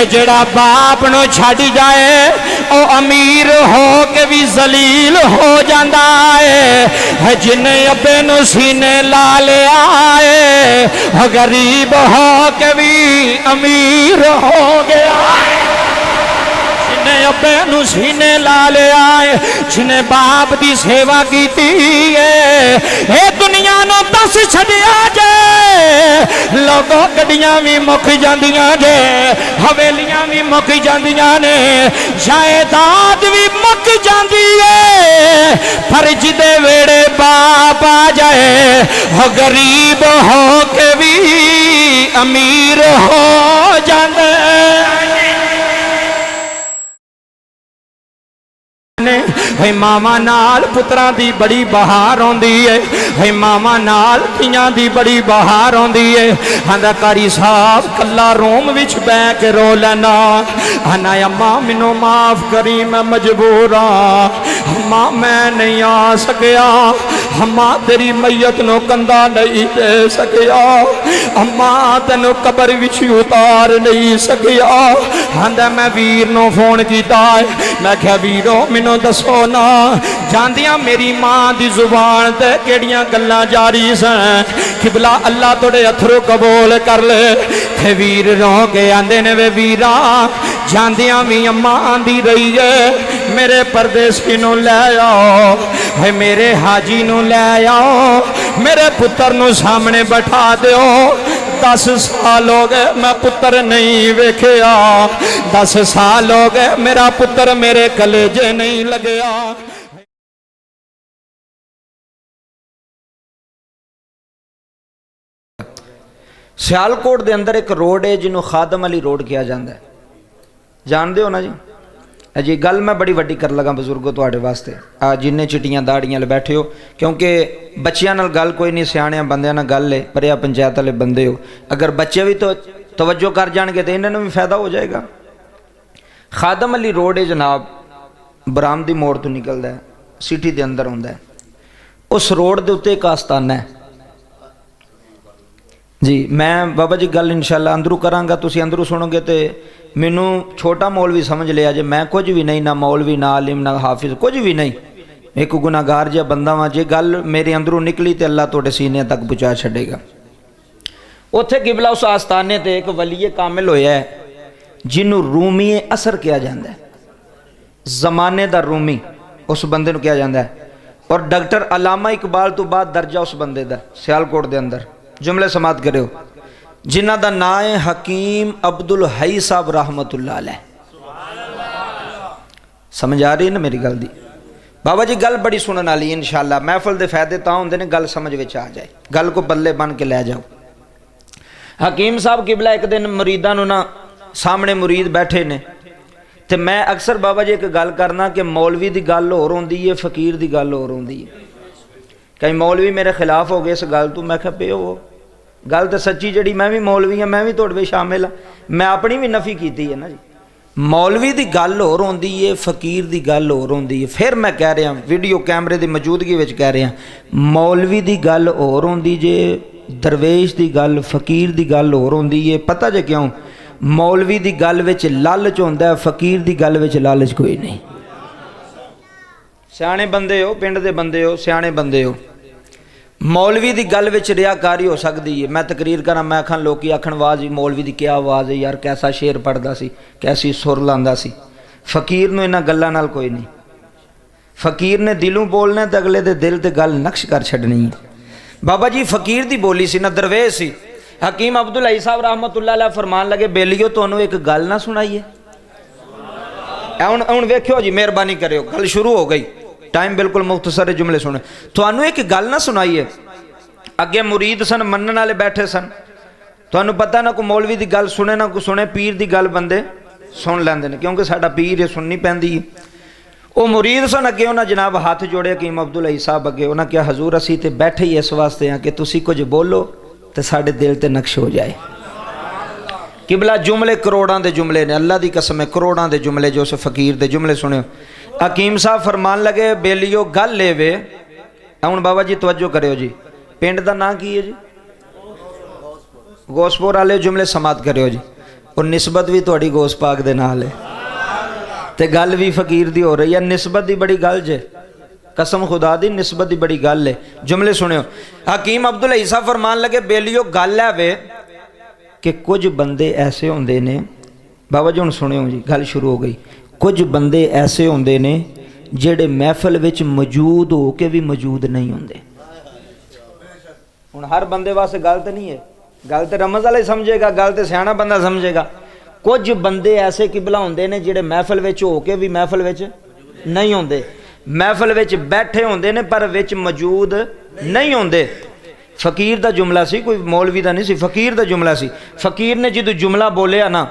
जेड़ा बाप नु छड़ जाए ओ अमीर हो के भी जलील हो जाता है। जिन्हें अब्बे नु सीने ला लिया है गरीब हो के भी अमीर हो गया। जिन्हें अब्बे नु सीने ला लिया है, जिन्हें बाप की सेवा की है, दुनिया नु दस छड़िया जे लोगों गड्डियां भी मुक जांदियां जे, हवेलियां भी मुक जांदियां ने, जायदाद भी मुक जाती है, पर जिदे वेड़े बाप आ जाए हो गरीब हो के भी अमीर हो जांदे। भाई मामा नाल पुत्रां दी बड़ी बहार आउंदी है, मामा नाल धीआं दी बड़ी बहार आउंदी है। आंदा कारी साहब कल्ला रोम विच बैठ के रो लेना, आना अम्मा मैनू माफ करी मैं मजबूर हाँ, अम्मा मैं नहीं आ सकिया, अम्मा तेरी मैयत नो कंधा नहीं दे सकिया, अम्मा तेनू कबर विच उतार नहीं सकिया। आंदा मैं वीर नो फोन कीता, मैं क्या वीरो मैनू दसो ना जानदियां मेरी मां दी जुबान ते केड़ियां गल्लां जारी सन, किबला अल्लाह तोड़े अथरू कबूल कर ले। थे वीर रो के आंदे ने वे वीरा जानदियां भी अम्मा आंदी रही है, मेरे परदेसी नू लै आओ, भाई मेरे हाजी नू लै आओ, मेरे पुत्र नू सामने बैठा दिओ। 10 साल हो गए मैं पुत्र नहीं वेखिया, 10 साल हो गए मेरा पुत्र मेरे कलेजे नहीं लगया। सियालकोट के अंदर एक रोड है जिन्हों खादम अली रोड किया जाता है, जानते हो ना जी? जी गल मैं बड़ी वड्डी कर लगा बजुर्गो तुहाडे वास्ते, जिन्ने चिट्टियां दाड़ियां बैठे हो, क्योंकि बच्चियां नाल गल कोई नहीं, सियाणियां बंदियां नाल गल है, पर पंचायत वाले बंदे हो, अगर बच्चे भी तो तवज्जो कर जाएंगे तो इन्होंने भी फायदा हो जाएगा। खादम अली रोड है जनाब, बरामदी मोड़ तो निकलता है, सिटी के अंदर आता है। उस रोड के उत्ते एक आस्थाना है जी। मैं बाबा जी गल इंशाअल्लाह अंदरू करांगा, तुसी अंदरू सुनोगे तो मैनू छोटा मौलवी समझ लिया जे, मैं कुछ भी नहीं, ना मौलवी ना आलिम ना हाफिज, कुछ भी नहीं, एक गुनाहगार जिहा बंदा वां। जे गल मेरे अंदरू निकली तो अल्लाह तुहाडे सीने तक पहुँचा छड़ेगा। उत्थे किबला उस आस्थाने ते एक वलीए कामिल होया है जिन्हों रूमी असर किया जाता है, जमाने का रूमी उस बंदे नूं किया जाता है। और डॉक्टर अलामा इकबाल तो बाद दर्जा उस बंदे का सियालकोट के अंदर, जुमले समात करो, जिन्हां दा नाम है हकीम अब्दुल हई साहब रहमतुल्लाह अलैह। समझ आ रही है ना मेरी गल दी? बाबा जी गल बड़ी सुनने वाली इंशाअल्लाह, महफल के फायदे तां होंदे ने गल समझ विच आ जाए, गल को बल्ले बन के लै जाओ। हकीम साहब किबला एक दिन मुरीदां नूं ना सामने मुरीद बैठे ने, तो मैं अक्सर बाबा जी एक गल करना कि मौलवी की गल होर होंदी है, फकीर की गल होर होंदी है। कई मौलवी मेरे खिलाफ हो गए इस गल तो, मैं कहा पे हो गल तो सच्ची जड़ी, मैं भी मौलवी हाँ, मैं भी तुहाडे विच शामिल हाँ, मैं अपनी भी नफी की है ना जी। मौलवी की गल होर होंदी है, फकीर की गल होर होंदी है। फिर मैं कह रहा वीडियो कैमरे की मौजूदगी में कह रहा, मौलवी की गल होर होंदी जे, दरवेश की गल फकीर की गल होर होंदी है। पता जे क्यों? मौलवी की गल विच लालच होंदा है, फकीर की गल विच लालच कोई नहीं। सियाणे बंदे हो, पिंड दे बंदे हो, सियाणे बंदे हो, मौलवी की गल विच रियाकारी हो सकती है। मैं तकरीर करा, मैं आखां लोग आखण आवाज़ मौलवी की क्या आवाज़ है यार, कैसा शेर पढ़दा सी, कैसी सुर लांदा सी। फकीर नूं इन्हां गल्लां नाल कोई नहीं, फकीर ने दिलों बोलना तो अगले दे दिल ते गल नक्श कर छड्डनी है। बाबा जी फकीर दी बोली सी ना, दरवेश सी। हकीम अब्दुल हई साहब रहमतुल्लाह अलैह फरमान लगे, बेलियो तुहानूं एक गल ना सुनाईए। हुण वेखियो जी, मेहरबानी करियो, गल शुरू हो गई, टाइम बिल्कुल मुख्तसर जुमले सुने। तुहानूं एक गल ना सुनाईए। अगे मुरीद सन, मनण वाले बैठे सन, तुहानूं पता ना कोई मौलवी की गल सुने ना कोई सुने, पीर की गल बंदे सुन लैंदे ने, क्योंकि साडा पीर है, सुननी पैंदी है। वो मुरीद सन, अगे उन्हें जनाब हाथ जोड़े हकीम अब्दुल हई साहब अगे, उन्हें कहा हजूर असी तो बैठे ही इस वास्ते हैं कि तुसी कुछ बोलो तो साढ़े दिल ते नक्श हो जाए। किबला जुमले करोड़ों के जुमले ने, अल्लाह की कसम है करोड़ों के जुमले जो उस फकीर के जुमले सुने। हकीम साहब फरमान लगे, बेलियो गल ले वे, हुण बाबा जी तवज्जो करियो जी, पिंड का नाम की है जी? गौसपुर वाले जुमले समात करियो जी। और निस्बत भी तुहाडी गौस पाक दे नाल है ते गल भी फकीर दी हो रही है। निस्बत दी बड़ी गल जे, कसम खुदा दी निस्बत दी बड़ी गल है। जुमले सुनियो, हकीम अब्दुल हई साहब फरमान लगे बेलियो गल है वे कि कुछ बंदे ऐसे होंदे ने, बाबा जी हुण सुनियो जी गल शुरू हो गई। कुछ बंदे ऐसे होंदे ने जेड़े महफिल विच मौजूद हो के भी मौजूद नहीं होंदे। हुण हर बंदे वास्ते गल तो नहीं है, गल तो रमज वाला ही समझेगा, गल तो सियाणा बंदा समझेगा। कुछ बंदे ऐसे किबला होंदे ने जेड़े महफिल विच हो के भी महफिल विच नहीं होंदे, महफिल विच बैठे होंदे ने पर विच मौजूद नहीं होंदे। फकीर दा जुमला सी, कोई मौलवी दा नहीं सी, फकीर दा जुमला सी। फकीर ने जो जुमला बोलिया ना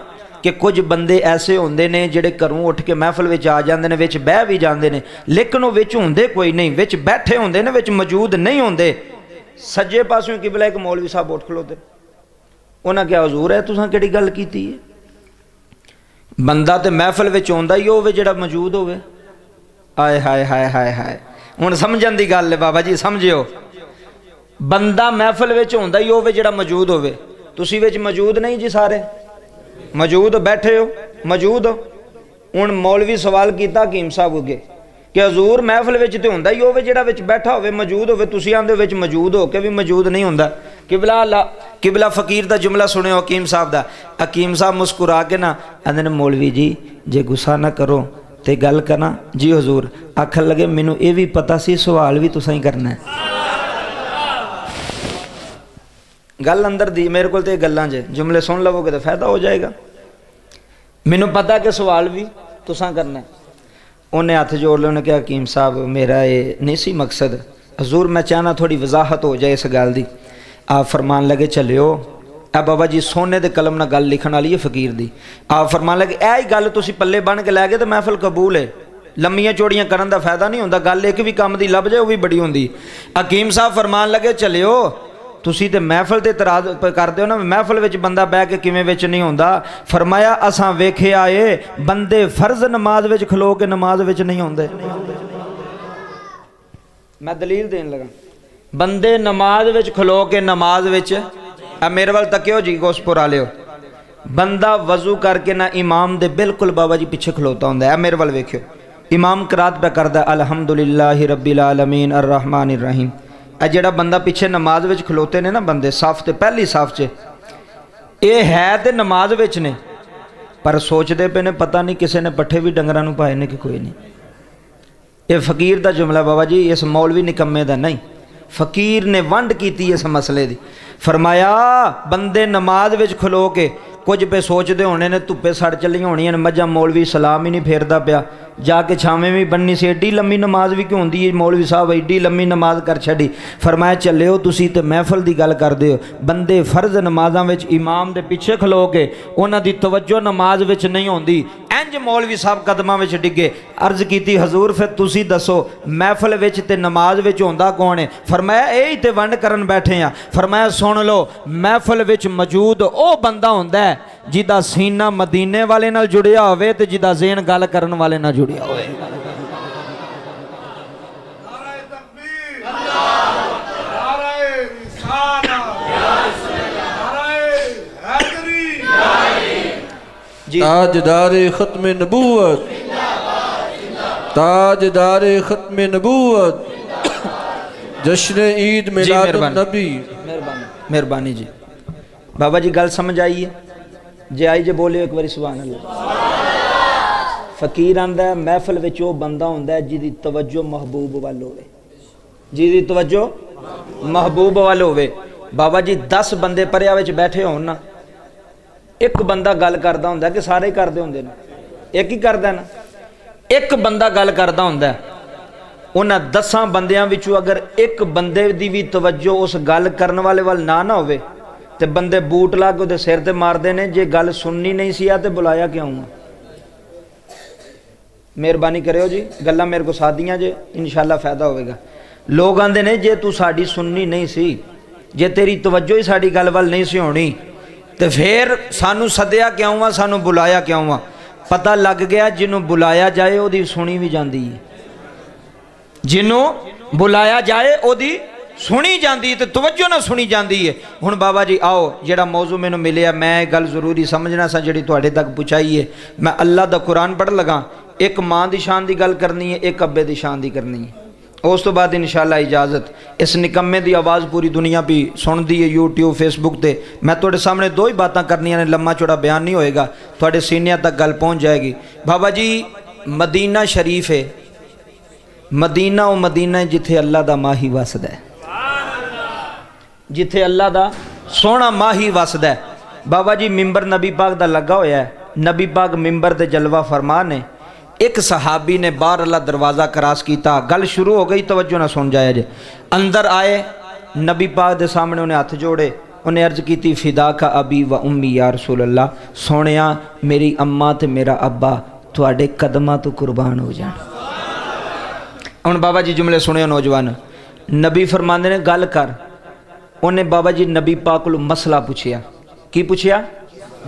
कि कुछ बंदे ऐसे होंदे ने जेड़े घरों उठ के महफिल विच आ जांदे ने, विच बह भी जांदे ने, लेकिन वो विच होंदे कोई नहीं, विच बैठे होंदे ने, विच मौजूद नहीं होंदे। सज्जे पासों किबला एक मौलवी साहब उठ खलोते, उन्हें क्या हजूर है तुसां केड़ी गल कीती है? बंदा तो महफिल विच आउंदा ही होवे जेड़ा मौजूद होवे। आए हाय हाय हाय हाय, हुण समझण दी गल है बाबा जी, समझियो। बंदा महफिल विच आउंदा ही होवे जेड़ा मौजूद होवे। तुसीं विच मौजूद नहीं जी, सारे मौजूद बैठे हो, मौजूद हो। हुण मौलवी सवाल कीता हकीम साहब अगे कि हजूर महफिल विच ते हुंदा ही होवे जेड़ा विच बैठा होवे, मौजूद होवे, तुसीं आंदे विच मौजूद हो के भी मौजूद नहीं हुंदा। किबला फकीर दा जुमला सुनियो हकीम साहब दा। हकीम साहब मुस्कुरा के ना आंदे ने मौलवी जी जे गुस्सा ना करो ते गल करना जी हजूर। आखन लगे मैनू ये भी पता सी सवाल भी तुसां ही करना है। गल अंदर दी मेरे को गल्लां जे जुमले सुन लवोगे तो फायदा हो जाएगा। मैनू पता कि सवाल भी तुसां करना है। उन्हें हथ जोड़ लिया, उन्हें कहा हकीम साहब मेरा ये नहीं सी मकसद, हजूर मैं चाहना थोड़ी वजाहत हो जाए इस गल की। आप फरमान लगे चलियो ए बाबा जी सोने दे कलम नाल गल लिखण वाली है फकीर दी। आप फरमान लगे ऐ ही गल तुसीं पल्ले बन के लै गए तो महफिल कबूल है। लम्मियां चौड़ियां करन दा फायदा नहीं होंदा, गल एक भी काम दी लभ जाए वो भी बड़ी होंदी। हकीम साहब फरमान लगे चलियो तुसीं ते महफिल ते इतराज करदे हो ना, महफिल विच बंदा बह के किवें विच नहीं होंदा। फरमाया असां वेखिया ए बंदे फर्ज नमाज विच खलो के नमाज विच नहीं होंदे। मैं दलील देन लगा, बंदे नमाज विच खलो के नमाज विच, मेरे वाल तकियो जी गोसपुर वालियो, बंदा वजू करके ना इमाम दे बिल्कुल बाबा जी पिछे खलोता हुंदा है। मेरे वाल वेखियो इमाम करात पे करदा अलहमदुलिल्लाहि रब्बिल आलमीन अर्रहमानिर रहीम। जेड़ा बंदा पिछे नमाज विच खलोते ने ना बंदे साफ ते पहली साफ च, ये है तो नमाज विच ने पर सोचते पे ने पता नहीं किसी ने पट्ठे भी डंगरां नूं पाए ने कि कोई नहीं। ये फकीर दा जुमला बाबा जी, इस मौलवी निकम्मे दा नहीं। फकीर ने वंड की इस मसले की। फरमाया बंदे नमाज विच खलो के कुछ पे सोचते होने ने धुप्पे सड़ चलियां होनियां ने, मझा मौलवी सलाम ही नहीं फेरदा पिया, जाके छावें भी बननी सी, एड्डी लम्मी नमाज भी क्यों होंदी है मौलवी साहब एड्डी लम्मी नमाज कर छड़ी। फरमाया चलियो तुसीं ते महफिल की गल करदे हो, बंदे फर्ज नमाज़ां विच इमाम दे पिछे खलो के उन्हां दी तवज्जो नमाज विच नहीं होंदी। इंज मौलवी साहब कदमां विच डिगे। अर्ज कीती हजूर फिर तुसीं दसो महफिल विच ते नमाज विच होंदा कौन है? फरमाया यही ते वंड करन बैठे आ। फरमाया सुन लो महफिल विच मौजूद ओ बंदा होंदा है जिदा सीना मदीने वाले नाल जुड़िया होवे ते जिदा ज़हन गल करन वाले नाल जुड़िया होवे। ताजदारे खत्म नबूवत, ताजदारे खत्म नबूवत, जश्न ईद मिलादुन नबी। मेहरबानी जी बाबा जी गल समझ आई है जे आई जे बोले एक बारी सुभान अल्लाह। फकीर आंदा महफिल विच वो बंदा होंदा है जिहदी तवज्जो महबूब वाल होवे, जिहदी तवज्जो महबूब वाल होवे। बाबा जी 10 बंदे परिया विच बैठे होण ना, एक बंदा गल करदा हुंदा कि सारे करदे हुंदे ने, एक ही करदा ना, एक बंदा गल करदा हुंदा उन्हां 10 बंदियां विचों अगर एक बंदे दी भी तवज्जो उस गल करन वाले वाल ना ना होवे ते बंदे बूट ला के उहदे सिर ते मारदे ने, जे गल सुननी नहीं सी ते बुलाया क्यों? मेहरबानी करियो जी, गल्लां मेरे को सादियां जे इंशाअल्लाह फायदा होवेगा। लोग आंदे ने जे तू साडी सुननी नहीं सी, जे तेरी तवज्जो ही साडी गल वाल नहीं सी होनी तो फिर सानू सद्या क्यों आ, सानू बुलाया क्यों आ? पता लग गया जिन्हों बुलाया जाए ओदी सुनी भी जाती है, जिन्हों बुलाया जाए ओदी सुनी जाती तो तवज्जो ना सुनी जाती है। हुण बाबा जी आओ जेड़ा मौजू मैनू मिलिया मैं गल जरूरी समझना सा जी तुहाडे तक पहुँचाई है। मैं अल्लाह दा कुरान पढ़ लगा, एक माँ की शान की गल करनी है, एक अब्बे की शान की करनी है। उस तो बाद इंशाअल्लाह इजाज़त। इस निकम्मे की आवाज़ पूरी दुनिया भी सुनती है यूट्यूब फेसबुक पर। मैं तुहाडे सामने दो ही बातें करनियां ने, लम्मा चौड़ा बयान नहीं होएगा, तुहाडे सीनियां तक गल पहुँच जाएगी। बाबा जी मदीना शरीफ है, मदीना वो मदीना है जिथे अल्लाह दा माही वसदा है, जिथे अल्लाह दा सोहना माही वसदा है। बाबा जी मिंबर नबी पाक दा लगा होया है, नबी पाक मिंबर ते जलवा फरमा ने। एक सहाबी ने बाहर अल्लाह दरवाज़ा क्रॉस किया, गल शुरू हो गई, तवज्जो ना सुन जाया जे। अंदर आए नबी पाक दे सामने उन्हें हथ जोड़े, उन्हें अर्ज की फिदा का अबी व उम्मी या रसूल अल्लाह, सोनिया मेरी अम्मा ते मेरा अब्बा तुहाडे कदमां तो कुर्बान हो जान। हुण बाबा जी जुमले सुनियो नौजवान, नबी फरमांदे ने गल कर। उन्हें बाबा जी नबी पाक को मसला पूछया, की पूछया?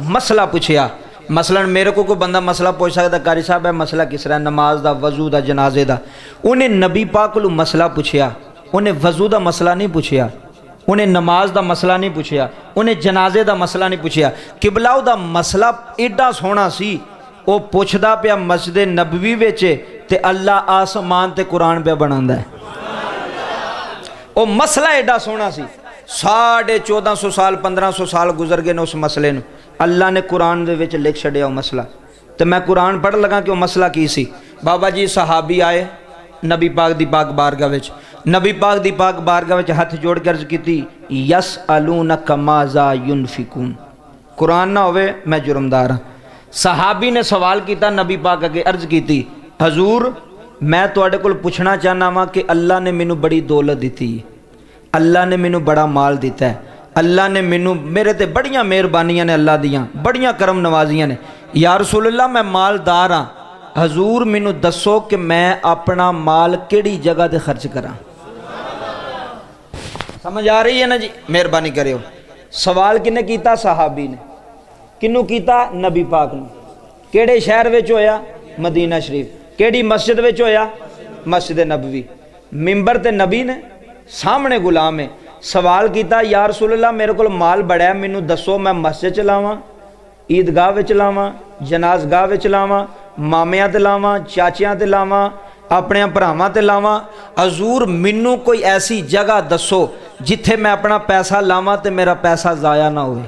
मसला पूछया। मसलन मेरे को कोई बंदा मसला पूछ सकता, कारी साहब है मसला किस तरह, नमाज दा, वजू दा, जनाजे दा। उन्हें नबी पाक को मसला पूछया, उन्हें वजू दा मसला नहीं पूछया, उन्हें नमाज दा मसला नहीं पूछया, उन्हें जनाजे दा मसला नहीं पूछया। किबलाओ दा मसला एडा सोहना सी, वो पुछदा पिया मस्जिद नबवी विच ते अल्लाह आसमान ते कुरान पे बनांदा है। वो मसला एडा सोहना सी, 1450 साल 1500 साल गुजर गए ने उस मसले नूं, अल्लाह ने कुरान दे विच लिख छड़िया वो मसला। तो मैं कुरान पढ़ लगा कि वो मसला की सी। बाबा जी सहाबी आए नबी पाक दी पाक बारगाह विच, नबी पाक दी पाक बारगाह विच हथ जोड़ के अर्ज की यस अलूनक माज़ा युनफिकून, कुरान ना होवे मैं जुर्मदार हाँ। सहाबी ने सवाल किया नबी पाक अगे, अर्ज की हजूर मैं तुहाडे कोल पुछना चाहना वा कि अल्लाह ने मैनू बड़ी दौलत दी, अल्लाह ने मैनू बड़ा माल दिता है, अल्लाह ने मैनू मेरे ते बड़ियां मेहरबानियां ने, अल्लाह दियां बड़ियां करम नवाजियां ने। या रसूल अल्लाह मैं मालदार हाँ, हजूर मैनू दसो कि मैं अपना माल किहड़ी जगह ते खर्च करा। समझ आ रही है ना जी? मेहरबानी करियो। सवाल किने कीता? सहाबी ने। किनू कीता? नबी पाक नू। केड़े शहर विच होया? मदीना शरीफ। केड़ी मस्जिद विच होया? मस्जिद नबवी। मिंबर ते नबी ने, सामने गुलाम है। सवाल किया या रसूल अल्लाह मेरे को माल बड़ा है, मैनू दसो मैं मस्जिद च लावां, ईदगाह विच लावां, जनाजगाह विच लावां, मामियां ते लावां, चाचियां ते लावां, अपने भरावां ते लावां। हजूर मैनू कोई ऐसी जगह दसो जिथे मैं अपना पैसा लावां ते मेरा पैसा ज़ाया ना होवे।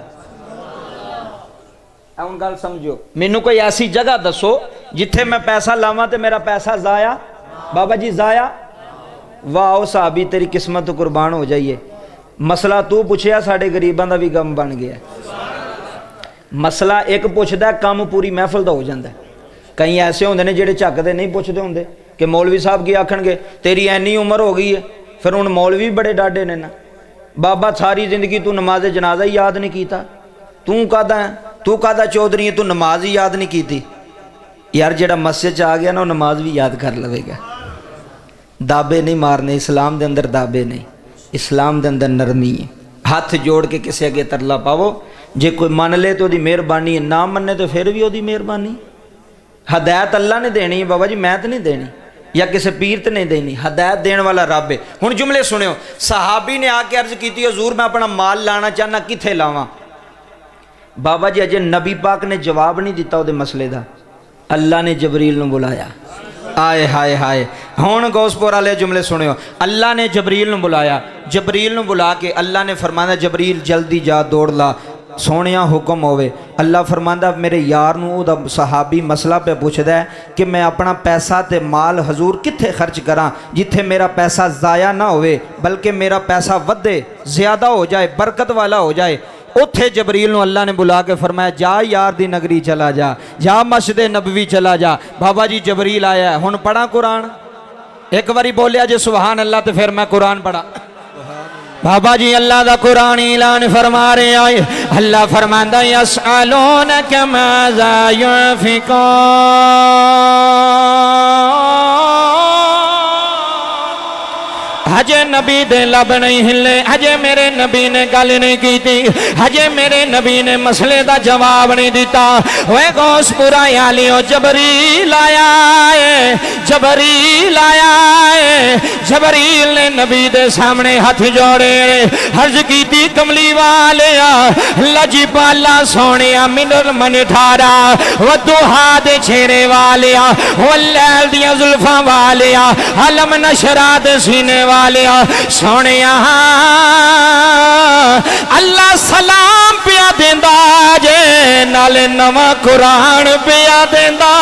हुण गल समझो, मैनू कोई ऐसी जगह दसो जिथे मैं पैसा लावां ते मेरा पैसा ज़ाया, बाबा जी ज़ाया। वाह साहबी तेरी किस्मत तो कुर्बान हो जाइए। मसला तू पूछया, साढ़े गरीबां दा भी गम बन गया। मसला एक पुछदा, काम पूरी महफिल दा हो जाता है। कई ऐसे होंदे ने जिहड़े झकदे नहीं पुछदे होंदे कि मौलवी साहब की आखणगे तेरी ऐनी उम्र हो गई है, फिर हुण मौलवी भी बड़े डाडे ने ना। बाबा सारी जिंदगी तू नमाज जनाजा ही याद नहीं कीता, तू कादा चौधरी है, तू नमाज ही याद नहीं की। यार जिहड़ा मस्जिद च आ गया ना वो नमाज भी याद कर लवेगा। दाबे नहीं मारने, इस्लाम के अंदर दाबे नहीं, इस्लाम के अंदर नरमी है। हाथ जोड़ के किसी अगे तरला पावो, जे कोई मान ले तो मेहरबानी है, ना मने तो फिर भी वो मेहरबानी। हदायत अल्लाह ने देनी है बाबा जी, मैं तो नहीं देनी, या किसी पीर तो नहीं देनी, हदायत देने वाला रब है। हुण जुमले सुनियो, सहाबी ने आके अर्ज की हजूर मैं अपना माल लाना चाहना, कित्थे लावां? बाबा जी अजे नबी पाक ने जवाब नहीं दिता वो मसले का, अल्लाह ने जबरील नूं बुलाया। आए हाय हाय। हुण गौसपुर वाले जुमले सुनियो, अल्लाह ने जबरील नूं बुलाया, जबरील नूं बुला के अल्लाह ने फरमाया जबरील जल्दी जा दौड़ ला, सोनिया हुक्म होवे। अल्लाह फरमांदा मेरे यार नूं ओदा सहाबी मसला पे पुछदा है कि मैं अपना पैसा ते माल हजूर कित्थे खर्च करा जिथे मेरा पैसा ज़ाया ना होवे, बल्कि मेरा पैसा वधे, ज़्यादा हो जाए, बरकत वाला हो जाए। उत्थे जबरील नूं अल्लाह ने बुला के फरमाया जा यार दी नगरी चला जा मस्जिद नबवी चला जा। बाबा जी जबरील आया, हुण पढ़ा कुरान? एक बारी बोलिया जे सुभान अल्लाह, तो फिर मैं कुरान पढ़ा। बाबा जी अल्लाह दा कुरान ऐलान फरमा रहे आए, अल्लाह फरमांदा यसअलूनका माज़ा युनफिकून, हजे नबी दे लब नहीं हिले, हजे मेरे नबी ने गल नहीं की थी, हजे मेरे नबी ने मसले का जवाब नहीं दिता। वे गौसपुरा यालियो जबरील आया है, जबरील आया है। जबरील ने नबी दे सामने हाथ जोड़े, हर्ज की थी कमली वाले लजपाला सोने मिनर मन ठारा वदुहा दे छेरे वाले वल्लैल दिया जुल्फा वाले अलम नशरा दे सीने वाले सोने अल्लाह सलाम पिया देंदा जे नाले नवा कुरान पिया देंदा।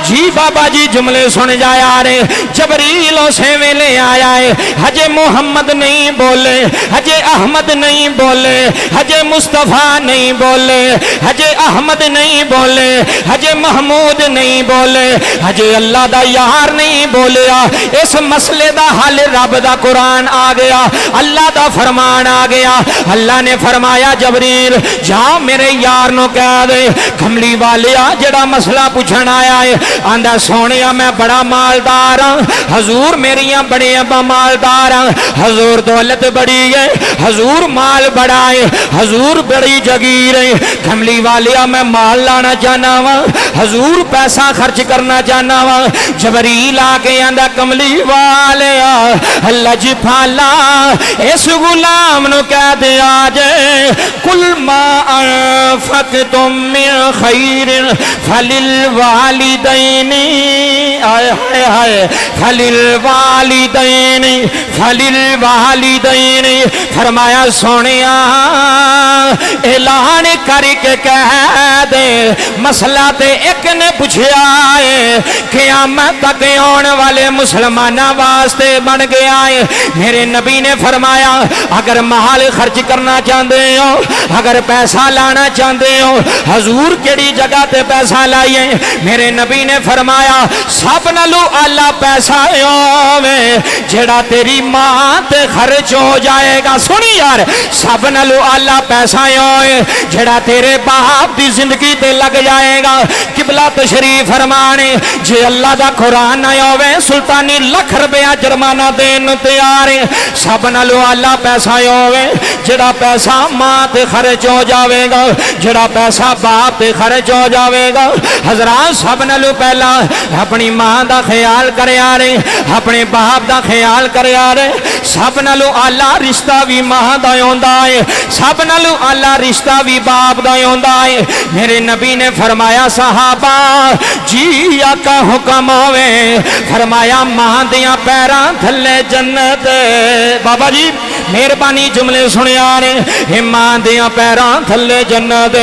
जी बाबा जी जुमले सुन जाया रे। जबरील उसे वेले आया है, हजे मोहम्मद नहीं बोले, हजे अहमद नहीं बोले, हजे मुस्तफ़ा नहीं बोले, हजे अहमद नहीं बोले, हजे महमूद नहीं बोले, हजे अल्लाह दा यार नहीं बोलिया। इस मसले दा हल रब दा कुरान आ गया, अल्लाह दा फरमान आ गया। अल्लाह ने फरमाया जबरील जा मेरे यार नो कह दे कमली वालिया जड़ा मसला पूछण आया है आंदा सोने मैं बड़ा मालदार हाँ, हजूर मेरिया बड़िया मालदार हाँ, हजूर दौलत बड़ी है, हजूर माल बड़ा है, हजूर बड़ी जगीर है। कमली वालिया मैं माल लाना चाहना वा, हजूर पैसा खर्च करना चाहना वा। जबरील आके आंदा कमली वालिया लजपाला इस गुलाम नु कह दे आजे कुल मा अनफक़तुम मिन खैरिन फलिल वालिदैन आय हाय हाय फलिल वालिदैन फलिल वालिदैन। फरमाया सोनिया ऐलान करके कह दे मसला ते एक ने पूछा है क़यामत तक आने वाले मुसलमाना वास्ते बन गया है। मेरे नबी ने फरमाया अगर माल खर्च करना चाहते हो, अगर पैसा लाना चाहते हो, हजूर केड़ी जगह ते पैसा लाइए। मेरे नबी ने फरमाया सब नालों आला पैसा होवे जेड़ा तेरी मां ते खर्च हो जाएगा। सुनी यार सब नालों आला पैसा होए जेड़ा तेरे बाप की जिंदगी ते लग जाएगा। किबला तशरीफ फरमाने जे अल्लाह दा कुरान ना होवे सुल्तानी लाख रुपया जुर्माना देन तैयार है। सब नालों आला पैसा होवे जेड़ा पैसा मां ते खर्च हो जाएगा, जेड़ा पैसा बाप ते खर्च हो जाएगा। हजरात सब नालों पहला अपनी मां दा ख्याल करया रे, अपने बाप दा ख्याल करया रे। सब नालों आला रिश्ता भी मां दा होंदा है, सब नालों आला रिश्ता भी बाप दा होंदा है। मेरे नबी ने फरमाया सहाबा जी आका हुक्म होवे, फरमाया मां दियां पैरां थल्ले जन्नत। बाबा जी मेहरबानी जुमले सुनिया ने मां दियां पैरां थल्ले जन्नत।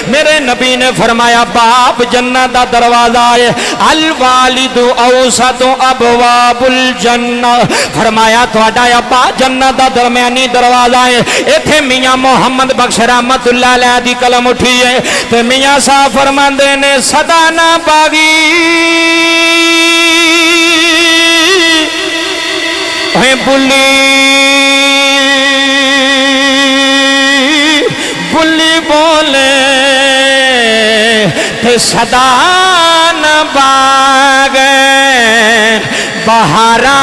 मेरे नबी ने फरमाया बाप जन्नत दा दरवाजा है, अल वालिदु औसतु अबवाबुल जन्ना। फरमाया तुहाडा अब्बा जन्नत दा दरमियानी दरवाजा है। इत्थे मियां मोहम्मद बख्श रहमतुल्लाह अलैह दी कलम उठी है ते मियां साहब फरमांदे ने सदा ना बागी है बुली बुली बोले ते सदा न बागे बहारा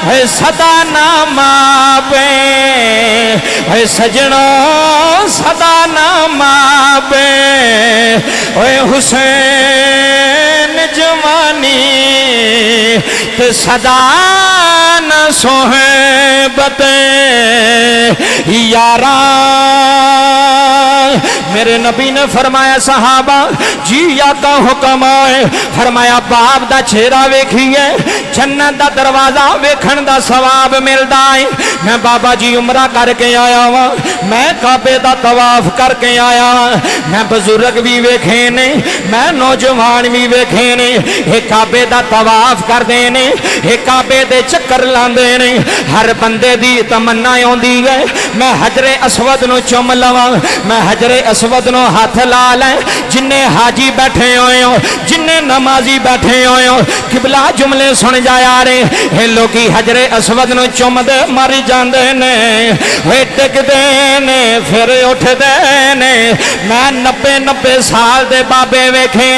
है सदा न मावे है सजनो सदा न मावे है हुसैन जवानी ते सदा न सोहबत यारा। मेरे नबी ने फरमाया सहाबा जी आका हुक्म है, फरमाया बाप दा चेहरा वेखिए जन्नत दा दरवाजा वेखण दा सवाब मिलदा है। मैं बाबा जी उमरा करके आया वा, मैं काबे दा तवाफ करके आया, मैं बुजुर्ग भी वेखे ने, मैं नौजवान भी वेखे ने। ये काबे दा तवाफ करदे ने, ये काबे दे चक्कर लांदे ने। हर बंदे दी तमन्ना आउंदी है मैं हजरे असवद नु चुम लवां, मैं हजरे असवद असवद नो हाथ ला ले। जिन्ने हाजी बैठे होए हो, जिन्ने नमाजी बैठे होए हो, किबला जुमले सुन जाया रे। हे लोगी हजरे असवद नो चुमदे मर जांदे ने, वे टिकदे ने फिर उठदे ने। मैं 90 साल दे बाबे वेखे,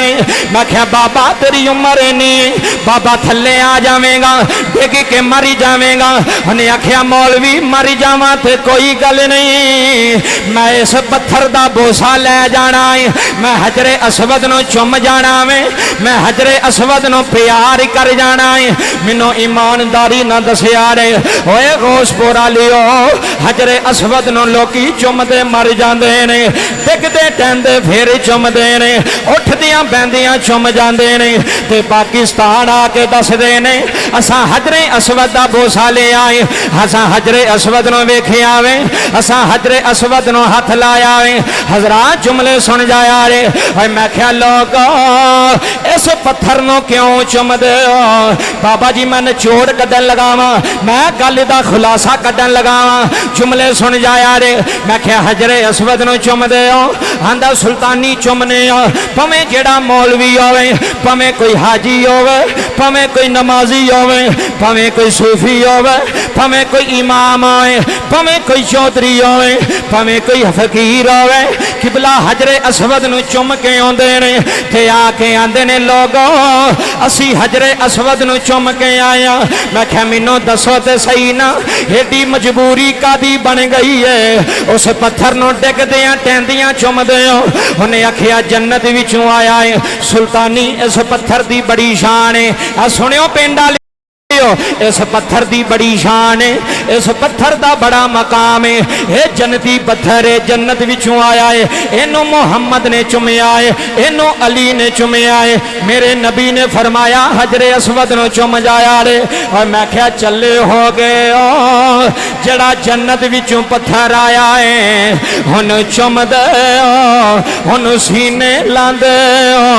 मैं क्या बाबा तेरी उम्र नहीं, बाबा थले आ जावेगा, डिग के मरी जावेगा। उन्हें आख्या मौलवी मरी जावा ते कोई गल नहीं, मैं इस पत्थर दा बोसा ले जाना है, मैं हजरे असवद नो चुम जाना वे, मैं हजरे असवद नो प्यार कर जाना है। मैनू ईमानदारी ना दसिया रे, ओए गोशपोरा लियो हजरे असवद नो लोकी चुमदे मर जाते ने, डिगदे टहंदे फिर चुमदे ने, उठदियां बहंदियां चुम जाते ने। ते पाकिस्तान आके दसदे ने असा हजरे असवद दा बोसा ले आए, असा हजरे असवद नो वेखिया वे, असा हजरे असवद नो हाथ लाया वे। हजरात जुमले सुन जाया रे। मैं क्या लोग इस पत्थर नो क्यों चुमदे हो? बाबा जी मैं निचोड़ कड्डन लगावा, मैं गल दा खुलासा कड्डन लगावा। जुमले सुन जाया रे। मैं क्या हजरे असवद नो चुमदे हो? आंदा सुल्तानी चुमने हो, भावें जेड़ा मौलवी होवे, भावें कोई हाजी होवे, भावें कोई नमाजी होवे, भावें कोई सूफी होवे, भावें कोई इमाम होवे, भावें कोई चौधरी होवे, भावें कोई फकीर होवे, किबला हजरे असवद नु चुम के आंदे ने ते आके आंदे ने लोगो असी हजरे असवद नु चुम के आया। मैं क्या मैनू दसो ते सही ना, एडी मजबूरी कादी बन गई है? उस पत्थर नु डिगदियां टहंदियां चुमदे हो। उन्हें आखिया जन्नत विचों आया है, सुल्तानी इस पत्थर दी बड़ी शान है। आ सुनियो पिंड वाले, इस पत्थर दी बड़ी शान है, इस पत्थर दा बड़ा मकाम है। ये जन्नती पत्थर है, जन्नत विचों आया है। इनू मुहम्मद ने चुमया है, इनू अली ने चुमया है। मेरे नबी ने फरमाया हजरे असवद नो चुम जाया रे। और मैं क्या चले हो गए हो, जड़ा जन्नत विचों पत्थर आया है हुन चुमदे हो, हुन सीने लांदे हो,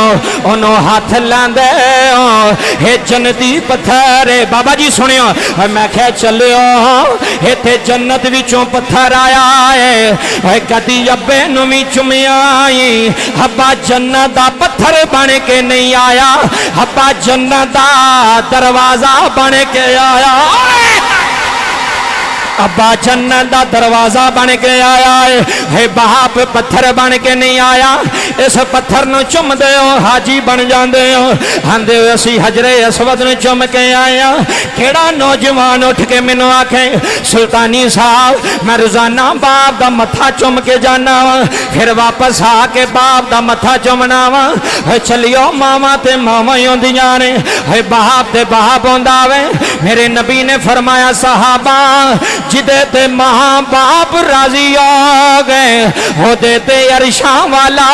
हुन हाथ लांदे हो। ये जन्नती पत्थर है। बाबा जी सुनियो, मैं क्या चलियो इत्थे जन्नत विचों पत्थर आया है, कदी अब्बे नूं भी चुमिया, अब्बा जन्नत दा पत्थर बन के नहीं आया, अब्बा जन्नत दा दरवाजा बन के आया। अब्बा जन्नत दा दरवाजा बन के आया है, बाप पत्थर बन के नहीं आया। इस पत्थर नु चुमदे हो हाजी बन जाते हो, आंदे हो असी हजरे असवद नु चुम के आया। केड़ा नौजवान उठ के मैनू आखे सुल्तानी साहब मैं रोजाना बाप दा मत्था चुम के जाना वा, फिर वापस आके बाप दा मत्था चुमना वा। चलियो मावा ते मावा ही होंदियां ने, बाप ते बाप होंदा वे। मेरे नबी ने फरमाया साहबा जिदे ते मां बाप राजी हो गए, होदे ते अरशां वाला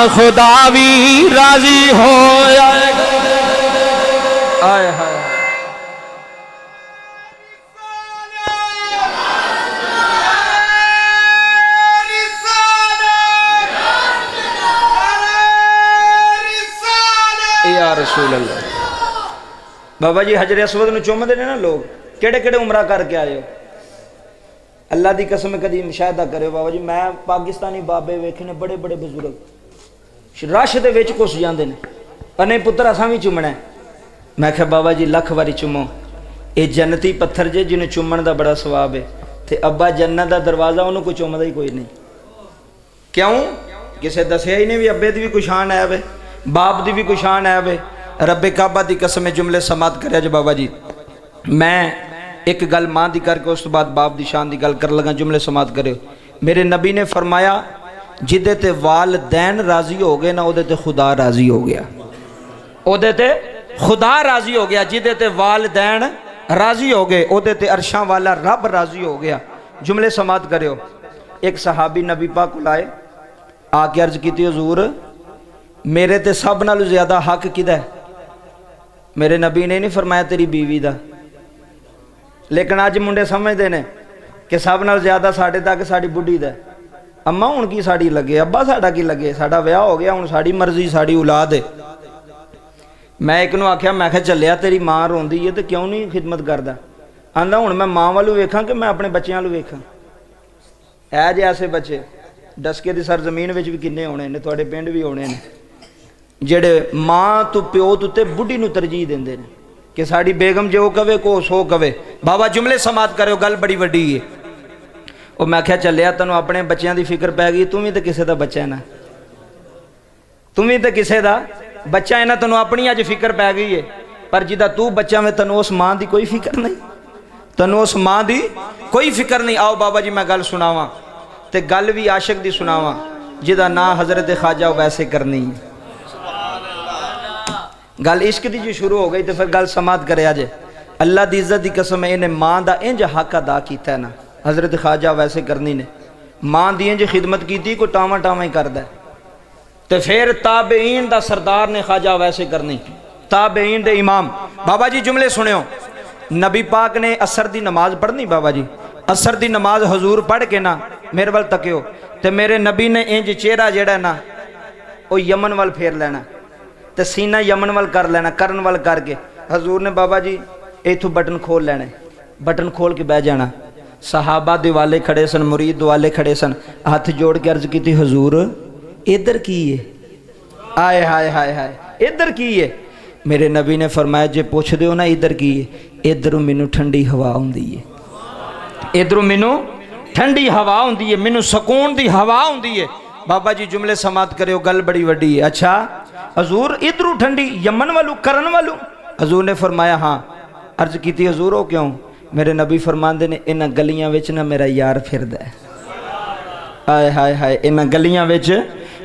खुदा भी राजी हो जाएगा। आए हाय या रसूल अल्लाह। बाबा जी हजरे असवद नु चुमदे ने ना लोग, केड़े केड़े उमरा करके आए हो? अल्लाह की कसम कदी मुशाहिदा करो बाबा जी, मैं पाकिस्तानी बाबे वेखे ने बड़े बड़े बजुर्ग रश दे विच घुस जाते हैं, अने पुत्र असां भी चुमना है। मैं क्या बाबा जी लख वारी चुमो, ये जन्नती पत्थर जे जिन्हें चुमन का बड़ा सवाब है, तो अब्बा जन्नत का दरवाजा उन्होंने कोई चुमदा ही कोई नहीं। क्यों? किसे दसिया ही नहीं भी अब्बे की भी कोई शान है वे, बाप की भी कोई शान है वे। रब्बे काबा की कसम जुमले समात कर जो बाबा जी। मैं एक गल मां की करके उस तो बाद बाप की शान की गल कर लगा, जुमले समात करो। मेरे नबी ने फरमाया जिदे ते वालदैन राजी हो गए ना, उहदे ते खुदा राजी हो गया, उहदे ते खुदा राजी हो गया। जिदे ते वालदैन राजी हो गए, उहदे ते अरशां वाला रब राजी हो गया। जुमले समात करो। एक सहाबी नबी पाक को आए, आके अर्ज की हुजूर मेरे ते सब नालों ज्यादा हक किदा है? मेरे नबी ने नहीं फरमाया तेरी बीवी दा, लेकिन अज मुंडे समझते हैं कि सब नाल ज्यादा साढ़े तक साड़ी बुढ़ी दा। अम्मा हुण की साड़ी लगे, अब्बा साडा की लगे, साडा विआह हो गया, हुण साड़ी मर्जी, साड़ी औलाद है। मैं एक नूं आख्या, मैं चलिया तेरी मां रोंदी है तो क्यों नहीं खिदमत करदा? आंदा हुण मैं मां वालू वेखां कि मैं अपने बच्चों वालू वेखां? है जे ऐसे बच्चे डसके की सरजमीन में भी किन्ने होने ने, तुहाडे पिंड भी होने ने जेड़े माँ तो प्यो तो ते बुढ़ी नूं तरजीह देंदे ने कि साड़ी बेगम जो कवे को सो कवे। बाबा जुमले समात करो, गल बड़ी वड्डी है। और मैं क्या चलिया तैनूं अपने बच्चों की फिक्र पै गई, तू भी तो किसी का बच्चा है ना, तू भी तो किसी का बच्चा है ना, तैनूं अपनी अज फिक्र पै गई है। पर जिदा तू बच्चा में तैनूं उस माँ की कोई फिक्र नहीं, तैनूं उस माँ की कोई फिक्र नहीं। आओ बाबा जी मैं गल सुनावा, ते गल भी आशिक दी सुनावा जिदा ना हजरत ख्वाजा वैसे करनी है। गल इश्क दी जी शुरू हो गई तो फिर गल समात करे अजे। अल्लाह दी इज्जत दी कसम है, इन्हें माँ का इंज हक अदा किया है ना, हजरत ख्वाजा वैसे करनी ने माँ दी इंज खिदमत की, कोई टावा टावा ही करदा। तो फिर ताबेईन दा सरदार ने ख्वाजा वैसे करनी, ताबेईन दे इमाम। बाबा जी जुमले सुनियो, नबी पाक ने असर दी नमाज पढ़नी, बाबा जी असर दी नमाज हजूर पढ़ के ना मेरे वाल तकियो, तो मेरे नबी ने इंज चेहरा जेड़ा ना वो यमन वाल फेर लेना, तो सीना यमन वाल कर लेना, करन वाल करके हजूर ने बाबा जी इथों बटन खोल लेने, बटन खोल के बह जाना। सहाबा दिवाले खड़े सन, मुरीद दिवाले खड़े सन, हाथ जोड़ के अर्ज की, हजूर इधर की है? आए हाय हाय हाय, इधर की है? मेरे नबी ने फरमाया जे पूछ दो ना इधर की है, इधरों मैनू ठंडी हवा आउंदी है, इधरों मैनू ठंडी हवा आउंदी है, मैनू सुकून दी हवा आउंदी है। बाबा जी जुमले समात करो, गल बड़ी वड्डी है। अच्छा हजूर इधरों ठंडी, यमन वालू, करन वालू? हजूर ने फरमाया हाँ। अर्ज की हजूर हो क्यों? मेरे नबी फरमाते ने इन्हां गलियां विच ना मेरा यार फिरदा है, आए हाय हाय, इन्हां गलियां विच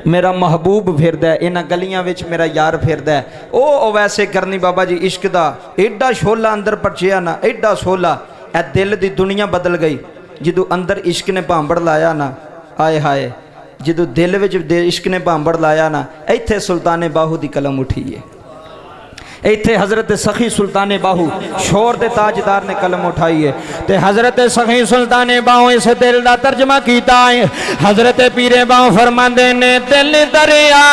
मेरा महबूब फिरदा है, इन्हां गलियां विच मेरा यार फिरदा है। ओ वैसे करनी बाबा जी इश्क दा एडा शोला अंदर पचिया ना, एडा शोला, ए दिल दी दुनिया बदल गई जदों अंदर इश्क ने भांबड़ लाया ना। आए हाय, जदों दिल विच इश्क ने भांबड़ लाया ना, इत्थे सुल्ताने बाहू दी कलम उठी है, इत्थे हजरत सखी सुल्ताने बाहू शोर दे ताजदार ने कलम उठाई है। ते हजरत सखी सुल्ताने बाहू इस दिल का तर्जमा किया है। हजरत पीरे बाहू फरमांदे ने दिल दरिया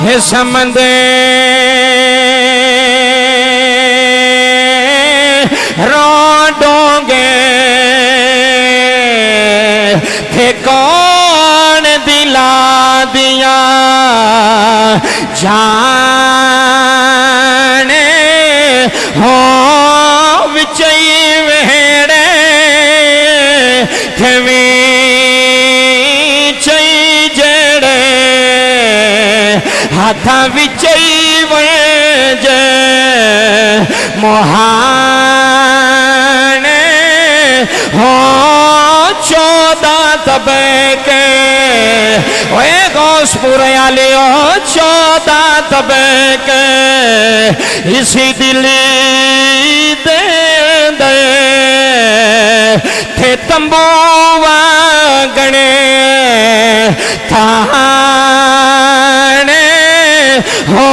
है समंदे रोडोंगे थे कौन दिला दिया जाने हो विचई वेड़े थे विचई जेड़े हाथा विचई वजे मोहाने हो 14 तबके ओए गौसपुरे आले 14 तबके इसी दिली दे दे थे तंबू वागणे थाने हो